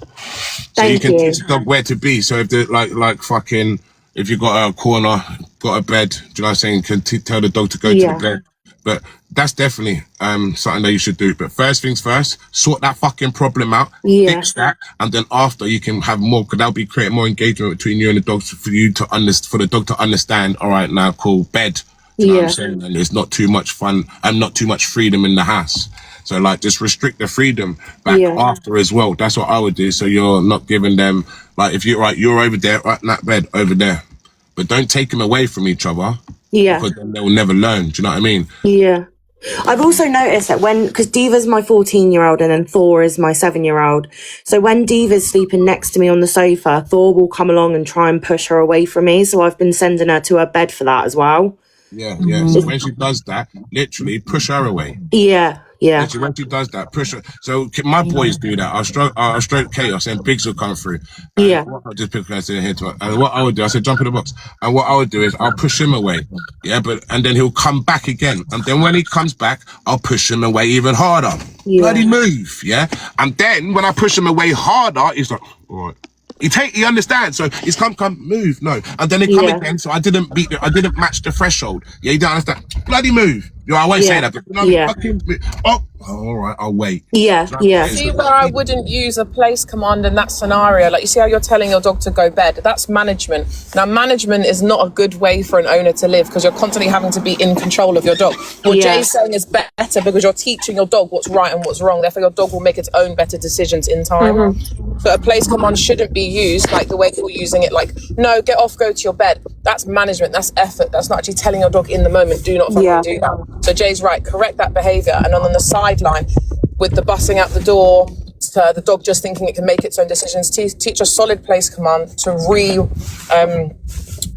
So you can teach the dog where to be. So if like fucking, if you got a corner, got a bed, do you know what I'm saying? You can tell the dog to go to the bed. But that's definitely something that you should do. But first things first, sort that fucking problem out, fix that, and then after you can have more, because that'll be create more engagement between you and the dog for you to for the dog to understand. All right, now cool, bed. Do you know what I'm saying? And it's not too much fun and not too much freedom in the house. So like, just restrict the freedom back after as well. That's what I would do. So you're not giving them, like, if you're over there, right in that bed over there, but don't take them away from each other. Yeah. Because then they will never learn. Do you know what I mean? Yeah. I've also noticed that because Diva's my 14-year-old and then Thor is my 7-year-old. So when Diva's sleeping next to me on the sofa, Thor will come along and try and push her away from me. So I've been sending her to her bed for that as well. Yeah. So when she does that, literally push her away. Yeah. Literally, when she does that, push her. So my boys do that. I'll stroke chaos and Biggs will come through. I'll just pick her here to her. And what I would do, I said, jump in the box. And what I would do is I'll push him away. Yeah, and then he'll come back again. And then when he comes back, I'll push him away even harder. Bloody move, yeah? And then when I push him away harder, he's like, all right. He understands. So he's come, move, no. And then he come again. So I didn't match the threshold. Yeah, you don't understand. Bloody move. I won't say that, but fucking move. Oh, all right, I'll wait. Yeah. See where I wouldn't use a place command in that scenario. Like, you see how you're telling your dog to go bed? That's management. Now, management is not a good way for an owner to live, because you're constantly having to be in control of your dog. What Jay's saying is better, because you're teaching your dog what's right and what's wrong. Therefore, your dog will make its own better decisions in time. So a place command shouldn't be used like the way you're using it, like, no, get off, go to your bed. That's management, that's effort. That's not actually telling your dog in the moment, do not fucking do that. So Jay's right, correct that behavior. And on the sideline, with the bussing out the door, the dog just thinking it can make its own decisions, teach a solid place command to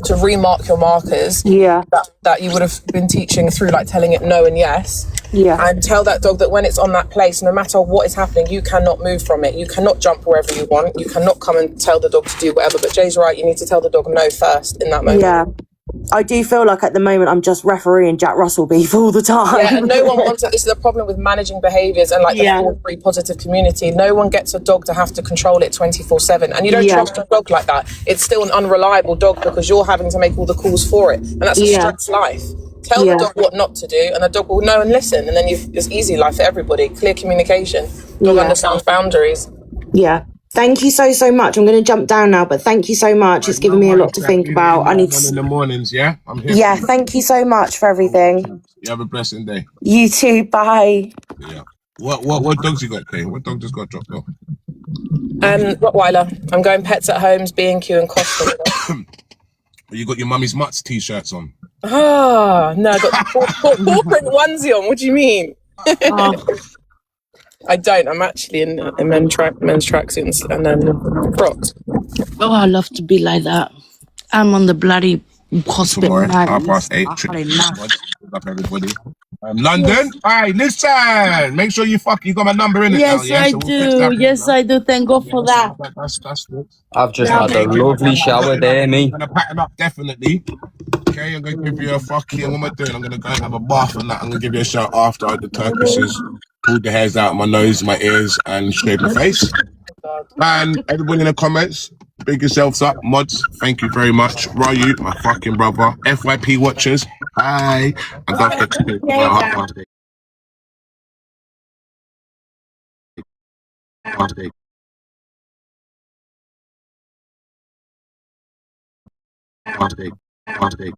to remark your markers Yeah. that you would have been teaching through like telling it no and yes. Yeah. And tell that dog that when it's on that place, no matter what is happening, you cannot move from it. You cannot jump wherever you want. You cannot come and tell the dog to do whatever. But Jay's right, you need to tell the dog no first in that moment. Yeah. I do feel like at the moment I'm just refereeing Jack Russell beef all the time. Yeah, and no one wants it. This is the problem with managing behaviours and like the free positive community. No one gets a dog to have to control it 24/7, and you don't trust a dog like that. It's still an unreliable dog because you're having to make all the calls for it, and that's a stress life. Tell the dog what not to do, and the dog will know and listen, and then it's easy life for everybody. Clear communication. Dog understands boundaries. Yeah. Thank you so much. I'm going to jump down now, but thank you so much. It's given me a lot to think about. I need to... in the mornings, yeah? I'm here. Yeah, thank you so much for everything. You have a blessing day. You too. Bye. Yeah. What dogs you got, Kay? What dog just got dropped off? Rottweiler. I'm going pets at homes, B&Q and Costa. You got your mummy's mutts t-shirts on. Ah, no, I got the corporate onesie on. What do you mean? I don't. I'm actually in men's tracksuits and then Crocs. Oh, I love to be like that. I'm on the bloody hospital. Tomorrow, 8:30. What's up, everybody? London. All right, listen. Make sure you got my number in it now. Yeah, I do. Yes, I do. Thank God for that. That's good. I've just had a lovely shower there, me. I'm gonna pattern up definitely. Okay, I'm gonna give you a fucking. What am I doing? I'm gonna go and have a bath and that. I'm gonna give you a shout after the Turkishes. Pulled the hairs out of my nose, my ears, and scrape my face. And everybody in the comments, big yourselves up. Mods, thank you very much. Ryu, my fucking brother. FYP watchers, hi. And don't forget to do birthday.